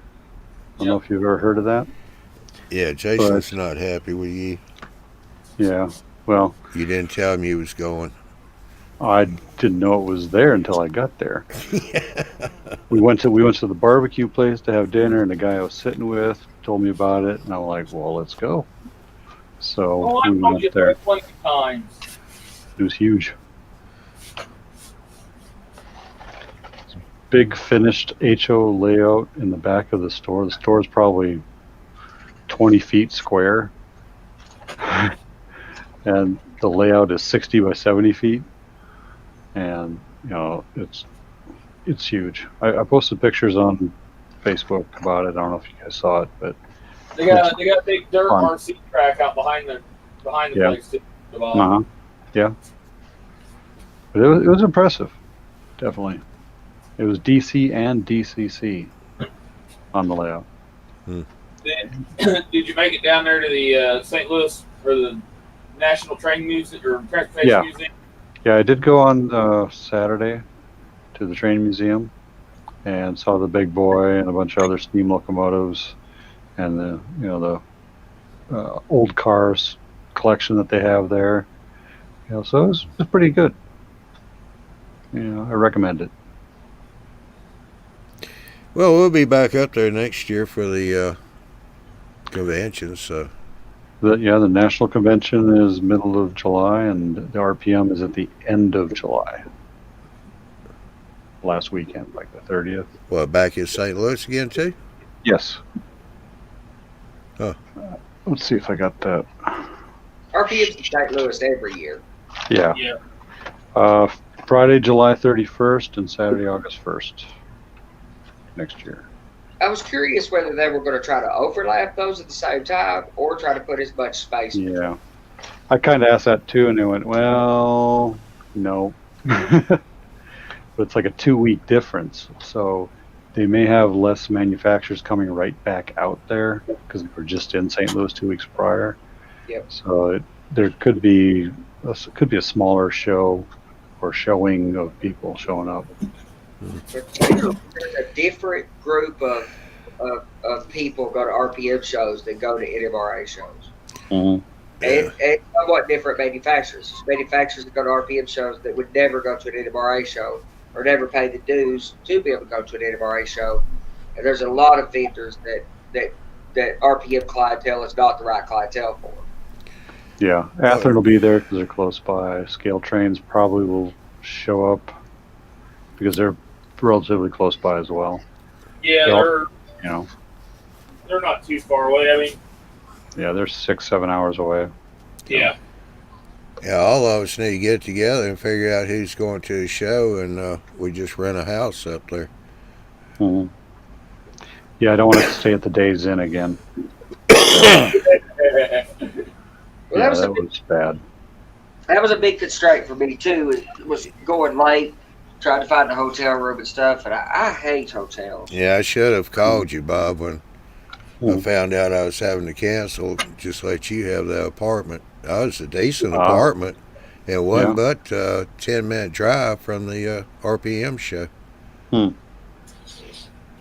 I don't know if you've ever heard of that. Yeah, Jason's not happy with you. Yeah. Well, You didn't tell him you was going. I didn't know it was there until I got there. We went to the barbecue place to have dinner, and the guy I was sitting with told me about it, and I'm like, "Well, let's go." So I we told went you there. plenty of times. It was huge. Big finished HO layout in the back of the store. The store is probably 20 feet square, and the layout is 60 by 70 feet, and it's huge. I posted pictures on Facebook about it. I don't know if you guys saw it, but They got a big dirt Fun. RC track out behind the Yeah. place too. Yeah. But it was impressive, definitely. It was DC and DCC on the layout. Did you make it down there to the St. Louis or the National Train Museum or Transportation Museum? Yeah, I did go on Saturday to the train museum and saw the big boy and a bunch of other steam locomotives and the old cars collection that they have there. So it was pretty good. I recommend it. Well, we'll be back up there next year for the convention. So The national convention is middle of July, and the RPM is at the end of July. Last weekend, like the 30th. what, back in St. Louis again too? Yes. Huh. Let's see if I got that. RPM's in St. Louis every year. Yeah. Yeah. Friday, July 31st, and Saturday, August 1st. Next year. I was curious whether they were going to try to overlap those at the same time or try to put as much space. Yeah. I kind of asked that too, and they went, well, no. But it's like a 2-week difference. So they may have less manufacturers coming right back out there because they were just in St. Louis 2 weeks prior. Yep. So there could be a smaller show or showing of people showing up. There's a different group of people go to RPM shows than go to NMRA shows. Mm-hmm. And somewhat different manufacturers. There's manufacturers that go to RPM shows that would never go to an NMRA show or never pay the dues to be able to go to an NMRA show. And there's a lot of vendors that RPM clientele is not the right clientele for. Yeah, Atherton will be there because they're close by. Scale Trains probably will show up because they're relatively close by as well. Yeah, they're not too far away. I mean, yeah, they're 6-7 hours away. Yeah. Yeah, all of us need to get together and figure out who's going to the show, and we just rent a house up there. Mm-hmm. Yeah, I don't want to stay at the Days Inn again. Well, that was bad. That was a big constraint for me too. It was going late, trying to find a hotel room and stuff, and I hate hotels. Yeah, I should have called you, Bob, when I found out I was having to cancel. Just let you have the apartment. That was a decent apartment. It wasn't but a 10-minute drive from the RPM show.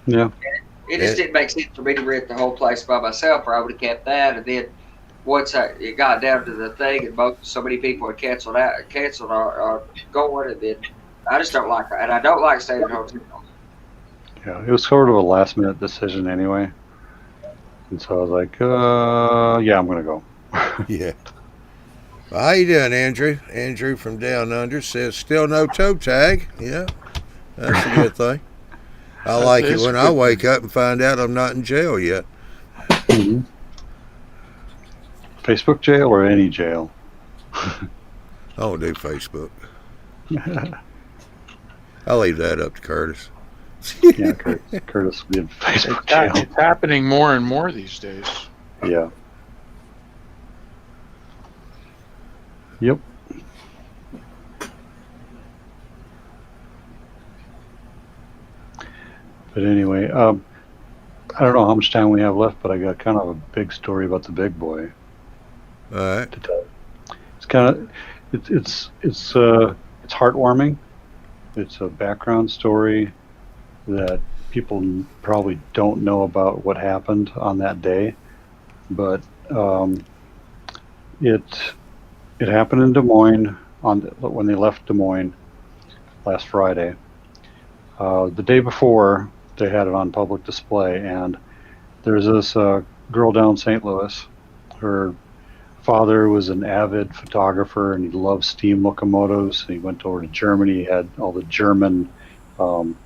Yeah. It just didn't make sense for me to rent the whole place by myself, or I would have kept that. And then once it got down to the thing, and so many people had canceled our going, and then I just don't like that, and I don't like staying in hotels. Yeah, it was sort of a last-minute decision anyway, and so I was like, yeah, I'm gonna go. Yeah. Well, how you doing, Andrew? Andrew from Down Under says still no toe tag. Yeah, that's a good thing. I like it when I wake up and find out I'm not in jail yet. Mm-hmm. Facebook jail or any jail? I don't do Facebook. I'll leave that up to Curtis. Yeah, Curtis did Facebook jail. It's happening more and more these days. Yeah. Yep. But anyway, I don't know how much time we have left, but I got kind of a big story about the big boy. All right. To tell. It's kind of it's heartwarming. It's a background story that people probably don't know about what happened on that day, but it happened in Des Moines when they left Des Moines last Friday. The day before, they had it on public display, and there's this girl down in St. Louis. Her father was an avid photographer, and he loved steam locomotives. And he went over to Germany. He had all the German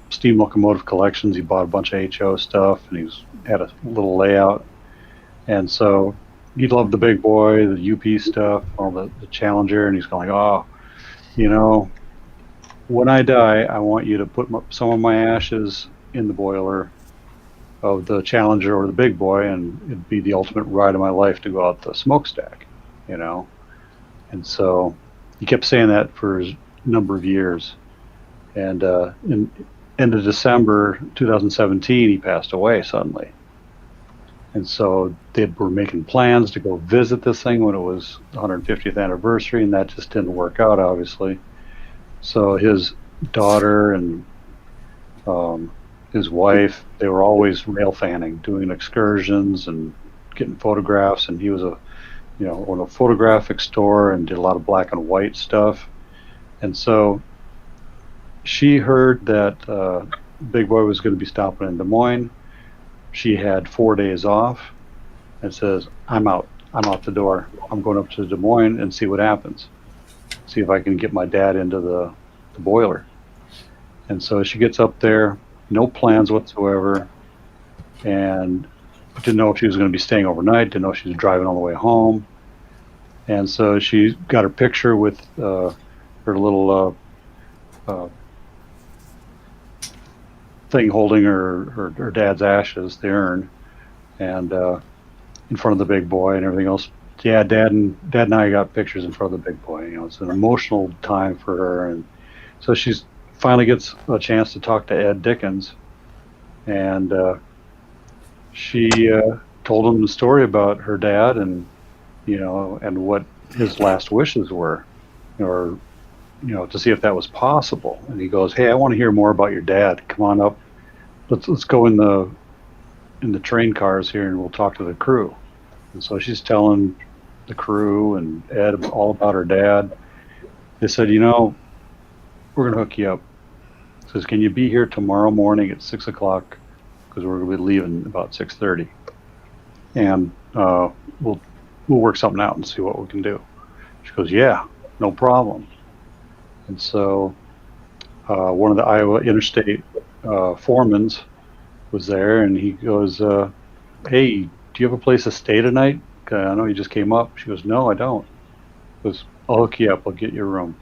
steam locomotive collections. He bought a bunch of HO stuff, and had a little layout. And so he loved the big boy, the UP stuff, all the Challenger, and he's going, oh, when I die, I want you to put some of my ashes in the boiler of the Challenger or the big boy, and it'd be the ultimate ride of my life to go out the smokestack, And so he kept saying that for a number of years. And in end of December 2017, he passed away suddenly. And so they were making plans to go visit this thing when it was the 150th anniversary, and that just didn't work out, obviously. So his daughter and his wife, they were always rail fanning, doing excursions and getting photographs. And he was owned a photographic store and did a lot of black and white stuff. And so she heard that big boy was going to be stopping in Des Moines. She had 4 days off and says, I'm out the door. I'm going up to Des Moines and see what happens. See if I can get my dad into the boiler. And so she gets up there, no plans whatsoever, and didn't know if she was going to be staying overnight, didn't know if she was driving all the way home. And so she got her picture with her little thing holding her dad's ashes, the urn, and in front of the big boy and everything else. Yeah, Dad and I got pictures in front of the big boy. You know, it's an emotional time for her, and so she's finally gets a chance to talk to Ed Dickens, and she told him the story about her dad and and what his last wishes were, or to see if that was possible. And he goes, "Hey, I want to hear more about your dad. Come on up. Let's go in the train cars here, and we'll talk to the crew." And so she's telling the crew and Ed all about her dad. They said, we're going to hook you up. Says, can you be here tomorrow morning at 6 o'clock? Because we're going to be leaving about 6:30. And we'll work something out and see what we can do. She goes, yeah, no problem. And so one of the Iowa Interstate foremans was there, and he goes, hey, do you have a place to stay tonight? I know you just came up. She goes, no, I don't. He goes, I'll hook you up. I'll get you a room.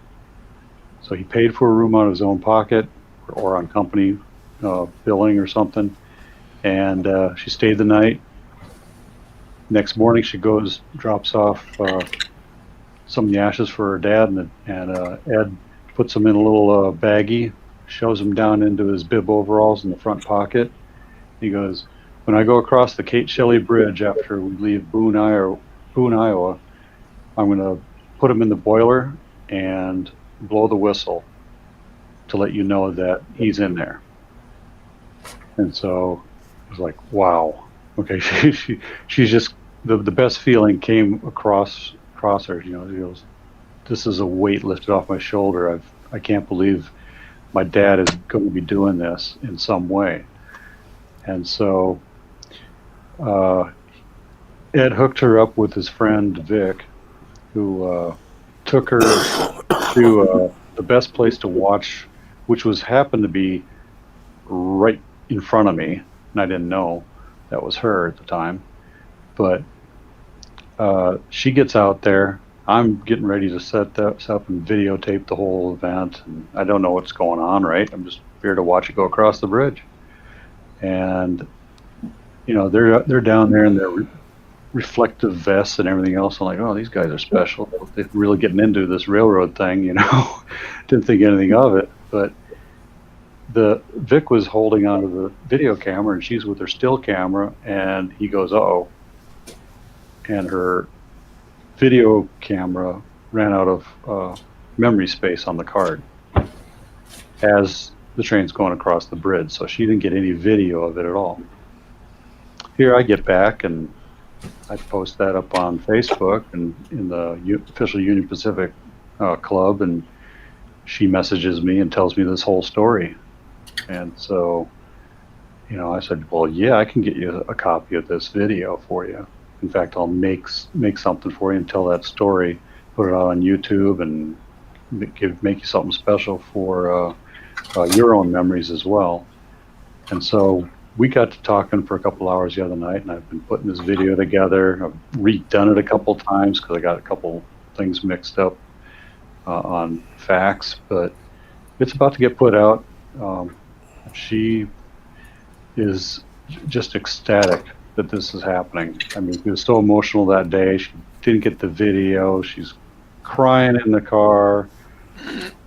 So he paid for a room out of his own pocket or on company billing or something. And she stayed the night. Next morning, she goes, drops off some of the ashes for her dad, and Ed puts them in a little baggie, shows them down into his bib overalls in the front pocket. He goes, when I go across the Kate Shelley Bridge after we leave Boone, Iowa, I'm going to put him in the boiler and blow the whistle to let you know that he's in there. And so it was like, wow. Okay, she's just, the best feeling came across her. She goes, this is a weight lifted off my shoulder. I can't believe my dad is going to be doing this in some way. And so Ed hooked her up with his friend Vic, who took her to the best place to watch, which happened to be right in front of me, and I didn't know that was her at the time. But she gets out there. I'm getting ready to set up and videotape the whole event, and I don't know what's going on, right? I'm just here to watch it go across the bridge. And they're down there in their reflective vests and everything else. I'm like, oh, these guys are special. They're really getting into this railroad thing, Didn't think anything of it. But the Vic was holding onto the video camera, and she's with her still camera, and he goes, uh-oh. And her video camera ran out of memory space on the card as the train's going across the bridge, so she didn't get any video of it at all. Here I get back, and I post that up on Facebook and in the official Union Pacific club, and she messages me and tells me this whole story. And so, I said, well, yeah, I can get you a copy of this video for you. In fact, I'll make something for you and tell that story, put it out on YouTube, and make you something special for your own memories as well. And so we got to talking for a couple hours the other night, and I've been putting this video together. I've redone it a couple times because I got a couple things mixed up on facts, but it's about to get put out. She is just ecstatic that this is happening. I mean, she was so emotional that day. She didn't get the video. She's crying in the car,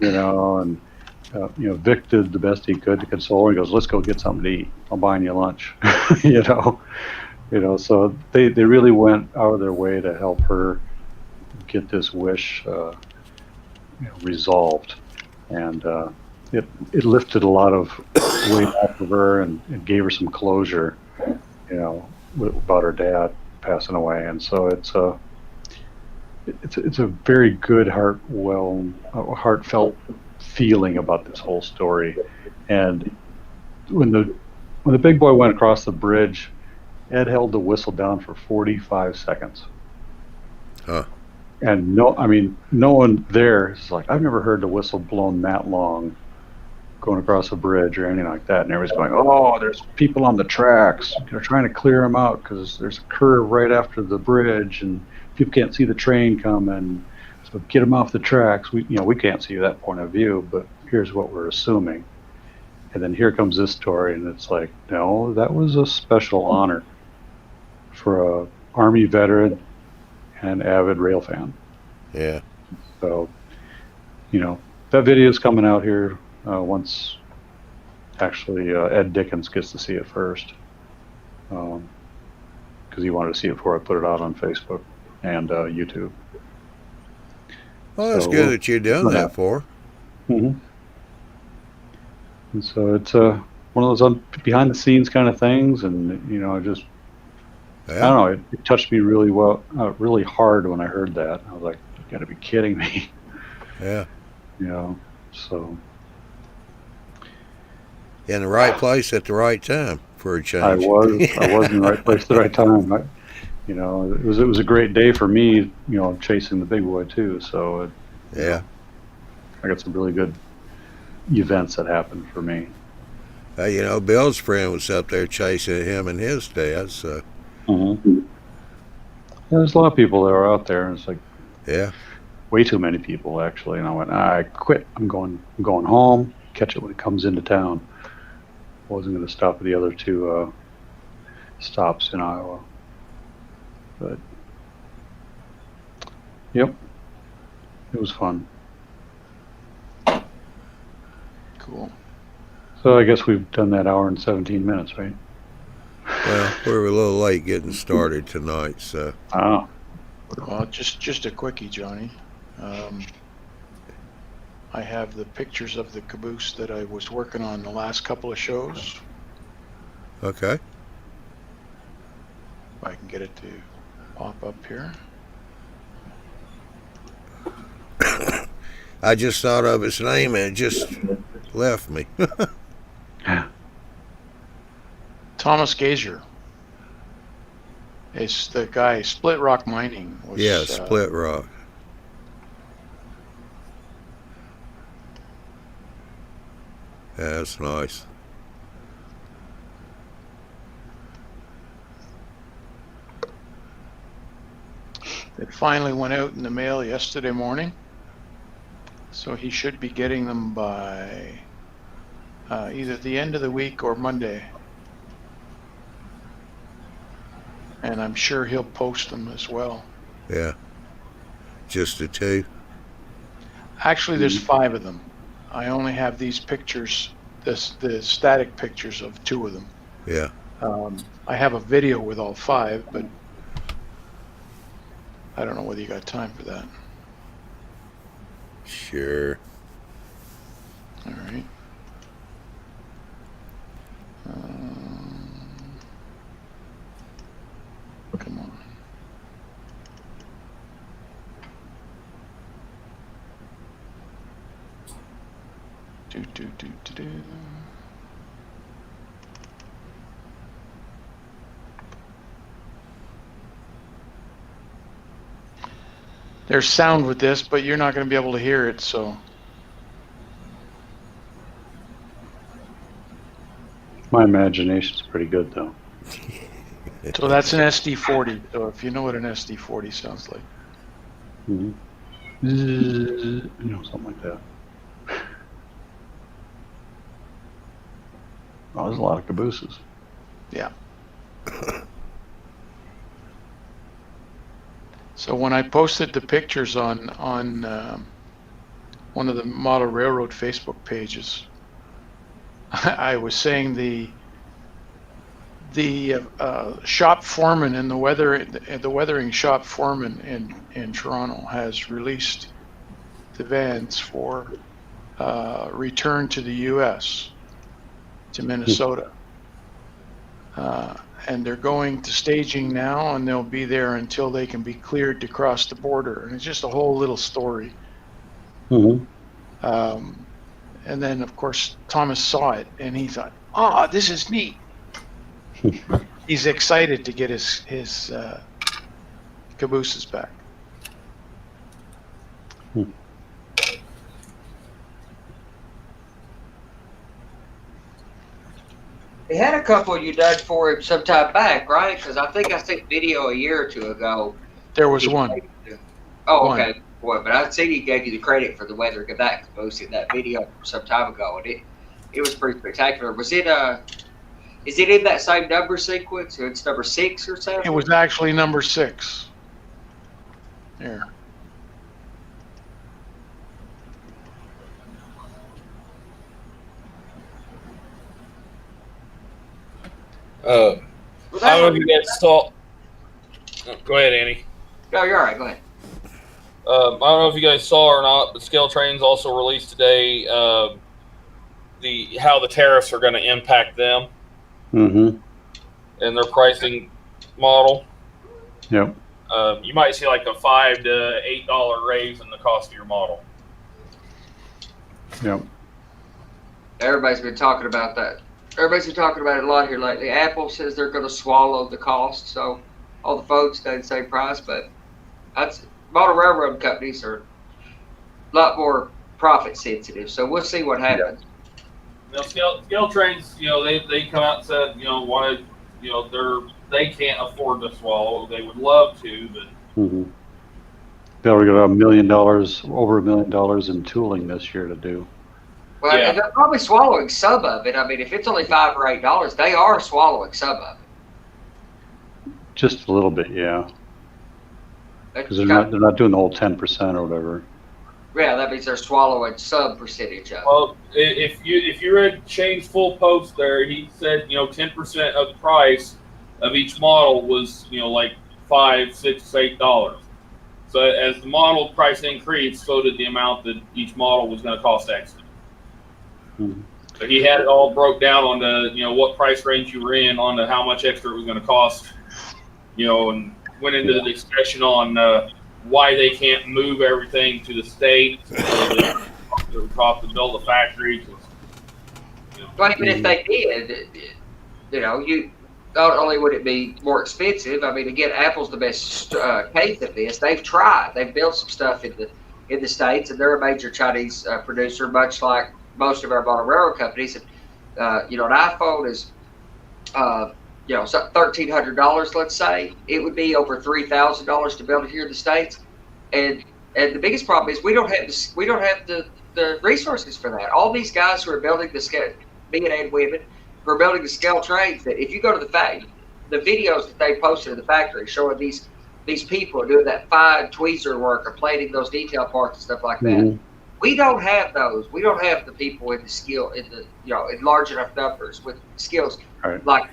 and Vic did the best he could to console her. He goes, let's go get something to eat. I'll buy you lunch. So they really went out of their way to help her get this wish resolved. And it lifted a lot of weight off of her and gave her some closure, about her dad passing away. And so it's a very good heartfelt feeling about this whole story. And when the big boy went across the bridge, Ed held the whistle down for 45 seconds. Huh. And no one there is like, I've never heard the whistle blown that long going across a bridge or anything like that. And everybody's going, oh, there's people on the tracks. They're trying to clear them out because there's a curve right after the bridge and people can't see the train coming. So get them off the tracks. We can't see that point of view, but here's what we're assuming. And then here comes this story, and it's like, no, that was a special honor for a Army veteran and avid rail fan. Yeah. So, that video is coming out here once actually Ed Dickens gets to see it first, because he wanted to see it before I put it out on Facebook and YouTube. Well, that's So good that you've done that for. Mm-hmm. And so it's one of those behind the scenes kind of things, and I don't know, it touched me really really hard when I heard that. I was like, you got to be kidding me. Yeah. So. In the right place at the right time for a change. I was in the right place at the right time. It was a great day for me, chasing the big boy too. So yeah, I got some really good events that happened for me. Bill's friend was up there chasing him and his dad. So there's a lot of people that are out there, and it's like, yeah, way too many people actually. And I went, I quit. I'm going home. Catch it when it comes into town. I wasn't going to stop at the other two stops in Iowa. But yep, it was fun. Cool. So I guess we've done that hour and 17 minutes, right? Well, we were a little late getting started tonight, so. Ah. Well, just a quickie, Johnny. I have the pictures of the caboose that I was working on the last couple of shows. Okay. If I can get it to pop up here. I just thought of his name and it just left me. Thomas Gazer. It's the guy, Split Rock Mining. Yeah, Split Rock. Yeah, that's nice. It finally went out in the mail yesterday morning. So he should be getting them by either the end of the week or Monday. And I'm sure he'll post them as well. Yeah. Just the two? Actually, there's 5 of them. I only have these pictures, the static pictures of 2 of them. Yeah. I have a video with all 5, but I don't know whether you got time for that. Sure. All right. Come on. Do. There's sound with this, but you're not going to be able to hear it, so. My imagination's pretty good, though. So that's an SD40. So if you know what an SD40 sounds like. Mm-hmm. Something like that. Oh, there's a lot of cabooses. Yeah. So when I posted the pictures on one of the Model Railroad Facebook pages, I was saying the shop foreman in the weathering shop foreman in Toronto has released the vans for return to the U.S. to Minnesota. And they're going to staging now, and they'll be there until they can be cleared to cross the border. And it's just a whole little story. Mm-hmm. And then, of course, Thomas saw it, and he thought, this is neat. He's excited to get his cabooses back. They had a couple you done for him some time back, right? Because I think I seen video a year or two ago. There was one. Oh, One. okay. Boy, but I seen he gave you the credit for the weather of that caboose in that video some time ago, and it was pretty spectacular. Was it is it in that same number sequence? So it's number 6 or something? It was actually number 6. There. Was I that don't know one- if you guys saw. Oh, go ahead, Andy. No, you're all right. Go ahead. I don't know if you guys saw or not, but Scale Trains also released today how the tariffs are going to impact them Mm-hmm. and their pricing model. Yep. You might see like a $5 to $8 raise in the cost of your model. Yep. Everybody's been talking about that. Everybody's been talking about it a lot here lately. Apple says they're going to swallow the cost, so all the phones stay the same price. But that's model railroad companies are a lot more profit sensitive, so we'll see what happens. Now, scale Trains, they come out and said, they can't afford to swallow. They would love to, but Mm-hmm. They already got $1 million, over $1 million in tooling this year to do. Well, Yeah. and they're probably swallowing some of it. I mean, if it's only $5 or $8, they are swallowing some of it. Just a little bit, yeah. That's Because they're kind not doing the whole 10% or whatever. yeah, that means they're swallowing some percentage of it. well, if you read Shane's full post there, he said 10% of the price of each model was like $5, $6, $8. So as the model price increased, so did the amount that each model was going to cost extra. Mhm. So he had it all broke down on the what price range you were in, on how much extra it was going to cost, and went into the discussion on why they can't move everything to the state. So that it would cost to build a factory. But even if they did, you not only would it be more expensive. I mean, again, Apple's the best case of this. They've tried. They've built some stuff in the states, and they're a major Chinese producer, much like most of our model railroad companies. And an iPhone is $1,300. Let's say it would be over $3,000 to build it here in the states. And the biggest problem is we don't have the resources for that. All these guys who are building the scale, men and women, who are building the scale trains, that if you go to the videos that they posted in the factory showing these people doing that fine tweezer work or plating those detail parts and stuff like that. Mhm. We don't have those. We don't have the people in the skill in large enough numbers with skills. Right. Like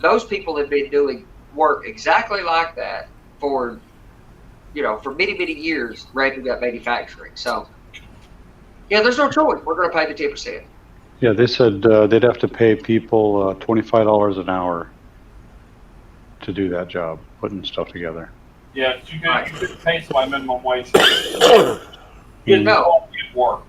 those people have been doing work exactly like that for many, many years, ramping up manufacturing. So, yeah, there's no choice. We're going to pay the 10%. Yeah, they said they'd have to pay people $25 an hour to do that job, putting stuff together. Yeah, you could pay somebody minimum wage. No. Work.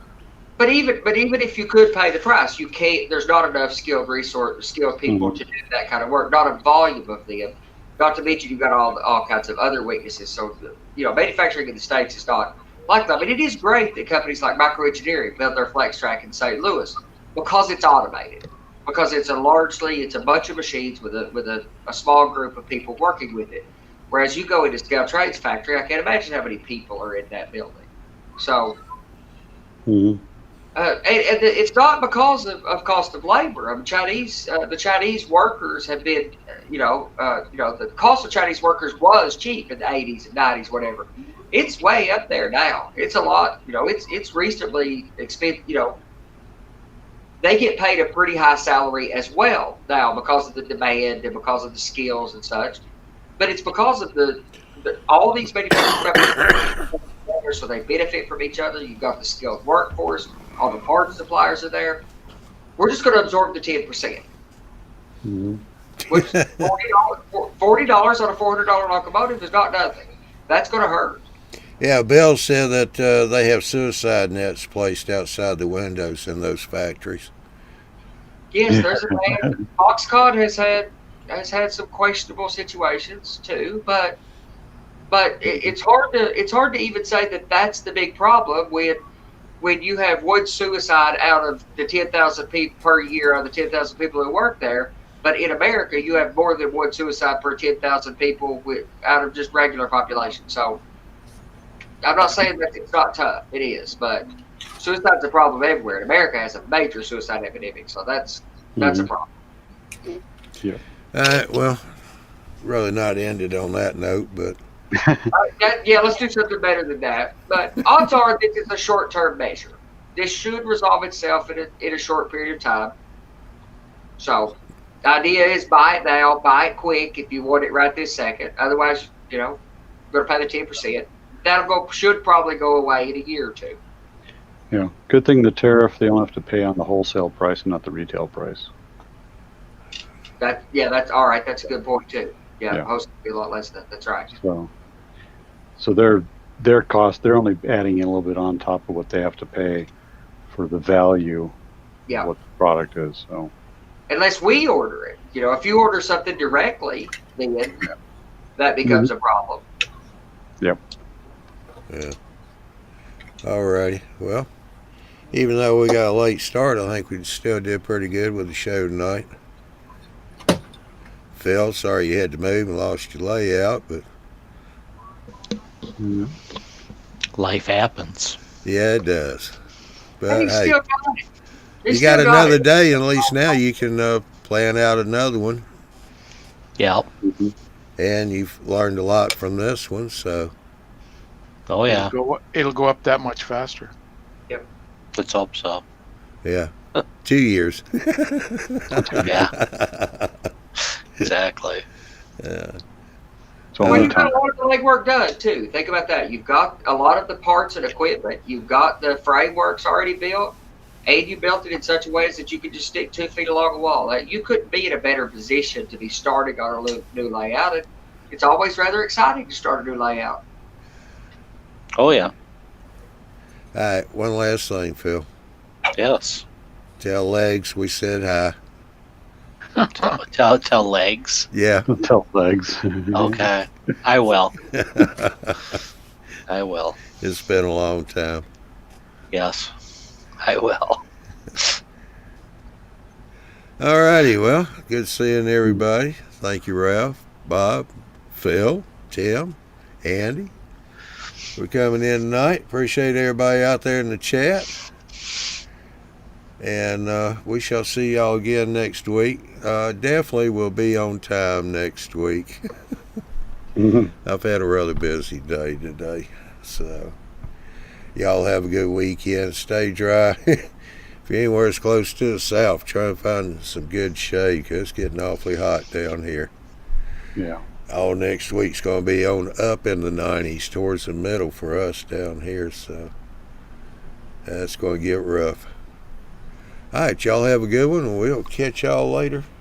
But even if you could pay the price, you can't. There's not enough skilled people to do that kind of work. Not a volume of them. Not to mention you've got all kinds of other weaknesses. So manufacturing in the States is not like that. But it is great that companies like Microengineering build their flex track in St. Louis because it's automated. Because it's a bunch of machines with a small group of people working with it. Whereas you go into Scale Trains factory, I can't imagine how many people are in that building. So. Mm-hmm. And it's not because of cost of labor. I mean, the Chinese workers have been, the cost of Chinese workers was cheap in the 80s and 90s, whatever. It's way up there now. It's a lot. It's reasonably expensive. They get paid a pretty high salary as well now because of the demand and because of the skills and such. But it's because of all these manufacturing companies. So they benefit from each other. You've got the skilled workforce. All the parts suppliers are there. We're just going to absorb the 10%, Mm-hmm. which $40 on a $400 locomotive is not nothing. That's going to hurt. Yeah, Bill said that they have suicide nets placed outside the windows in those factories. Yes, there's a man. Foxconn has had some questionable situations too, but it's hard to even say that that's the big problem when you have one suicide out of the 10,000 people per year out of the 10,000 people who work there. But in America, you have more than one suicide per 10,000 people out of just regular population. So I'm not saying that it's not tough. It is, but suicide's a problem everywhere. And America has a major suicide epidemic, so that's a problem. Well, really not ended on that note, but Yeah, let's do something better than that. But odds are this is a short-term measure. This should resolve itself in a short period of time. So the idea is buy it now, buy it quick if you want it right this second. Otherwise, you're going to pay the 10%. Should probably go away in a year or two. Yeah. Good thing the tariff, they don't have to pay on the wholesale price and not the retail price. That's all right. That's a good point too. Yeah, Yeah. Host would be a lot less than that. That's right. So their cost, they're only adding in a little bit on top of what they have to pay for the value Yeah. of what the product is. So Unless we order it. If you order something directly, then that becomes a problem. Yep. yeah. Alrighty. Well, even though we got a late start, I think we still did pretty good with the show tonight. Phil, sorry you had to move and lost your layout, but Life happens. yeah, it does. And But you hey, still got it. you still got another it. day, and at least now you can plan out another one. Yep. And you've learned a lot from this one, so Oh yeah. It'll go up that much faster. Let's hope so. yeah. 2 years. Yeah. Exactly. Yeah. So Well, only you've got time. a lot of the legwork done too. Think about that. You've got a lot of the parts and equipment. You've got the frameworks already built, and you built it in such a way that you could just stick 2 feet along a wall. You couldn't be in a better position to be starting on a new layout. And it's always rather exciting to start a new layout. Oh yeah. All right, one last thing, Phil. Yes. Tell Legs we said hi. Tell legs. Yeah. Tell legs. Okay. I will. I will. It's been a long time. Yes. I will. Alrighty, well, good seeing everybody. Thank you, Ralph, Bob, Phil, Tim, Andy, for coming in tonight. Appreciate everybody out there in the chat. And we shall see y'all again next week. Definitely will be on time next week. I've had a rather busy day today. So y'all have a good weekend. Stay dry. If you're anywhere as close to the south, try and find some good shade, because it's getting awfully hot down here. Yeah. All next week's going to be on up in the 90s towards the middle for us down here. So that's going to get rough. All right, y'all have a good one, and we'll catch y'all later.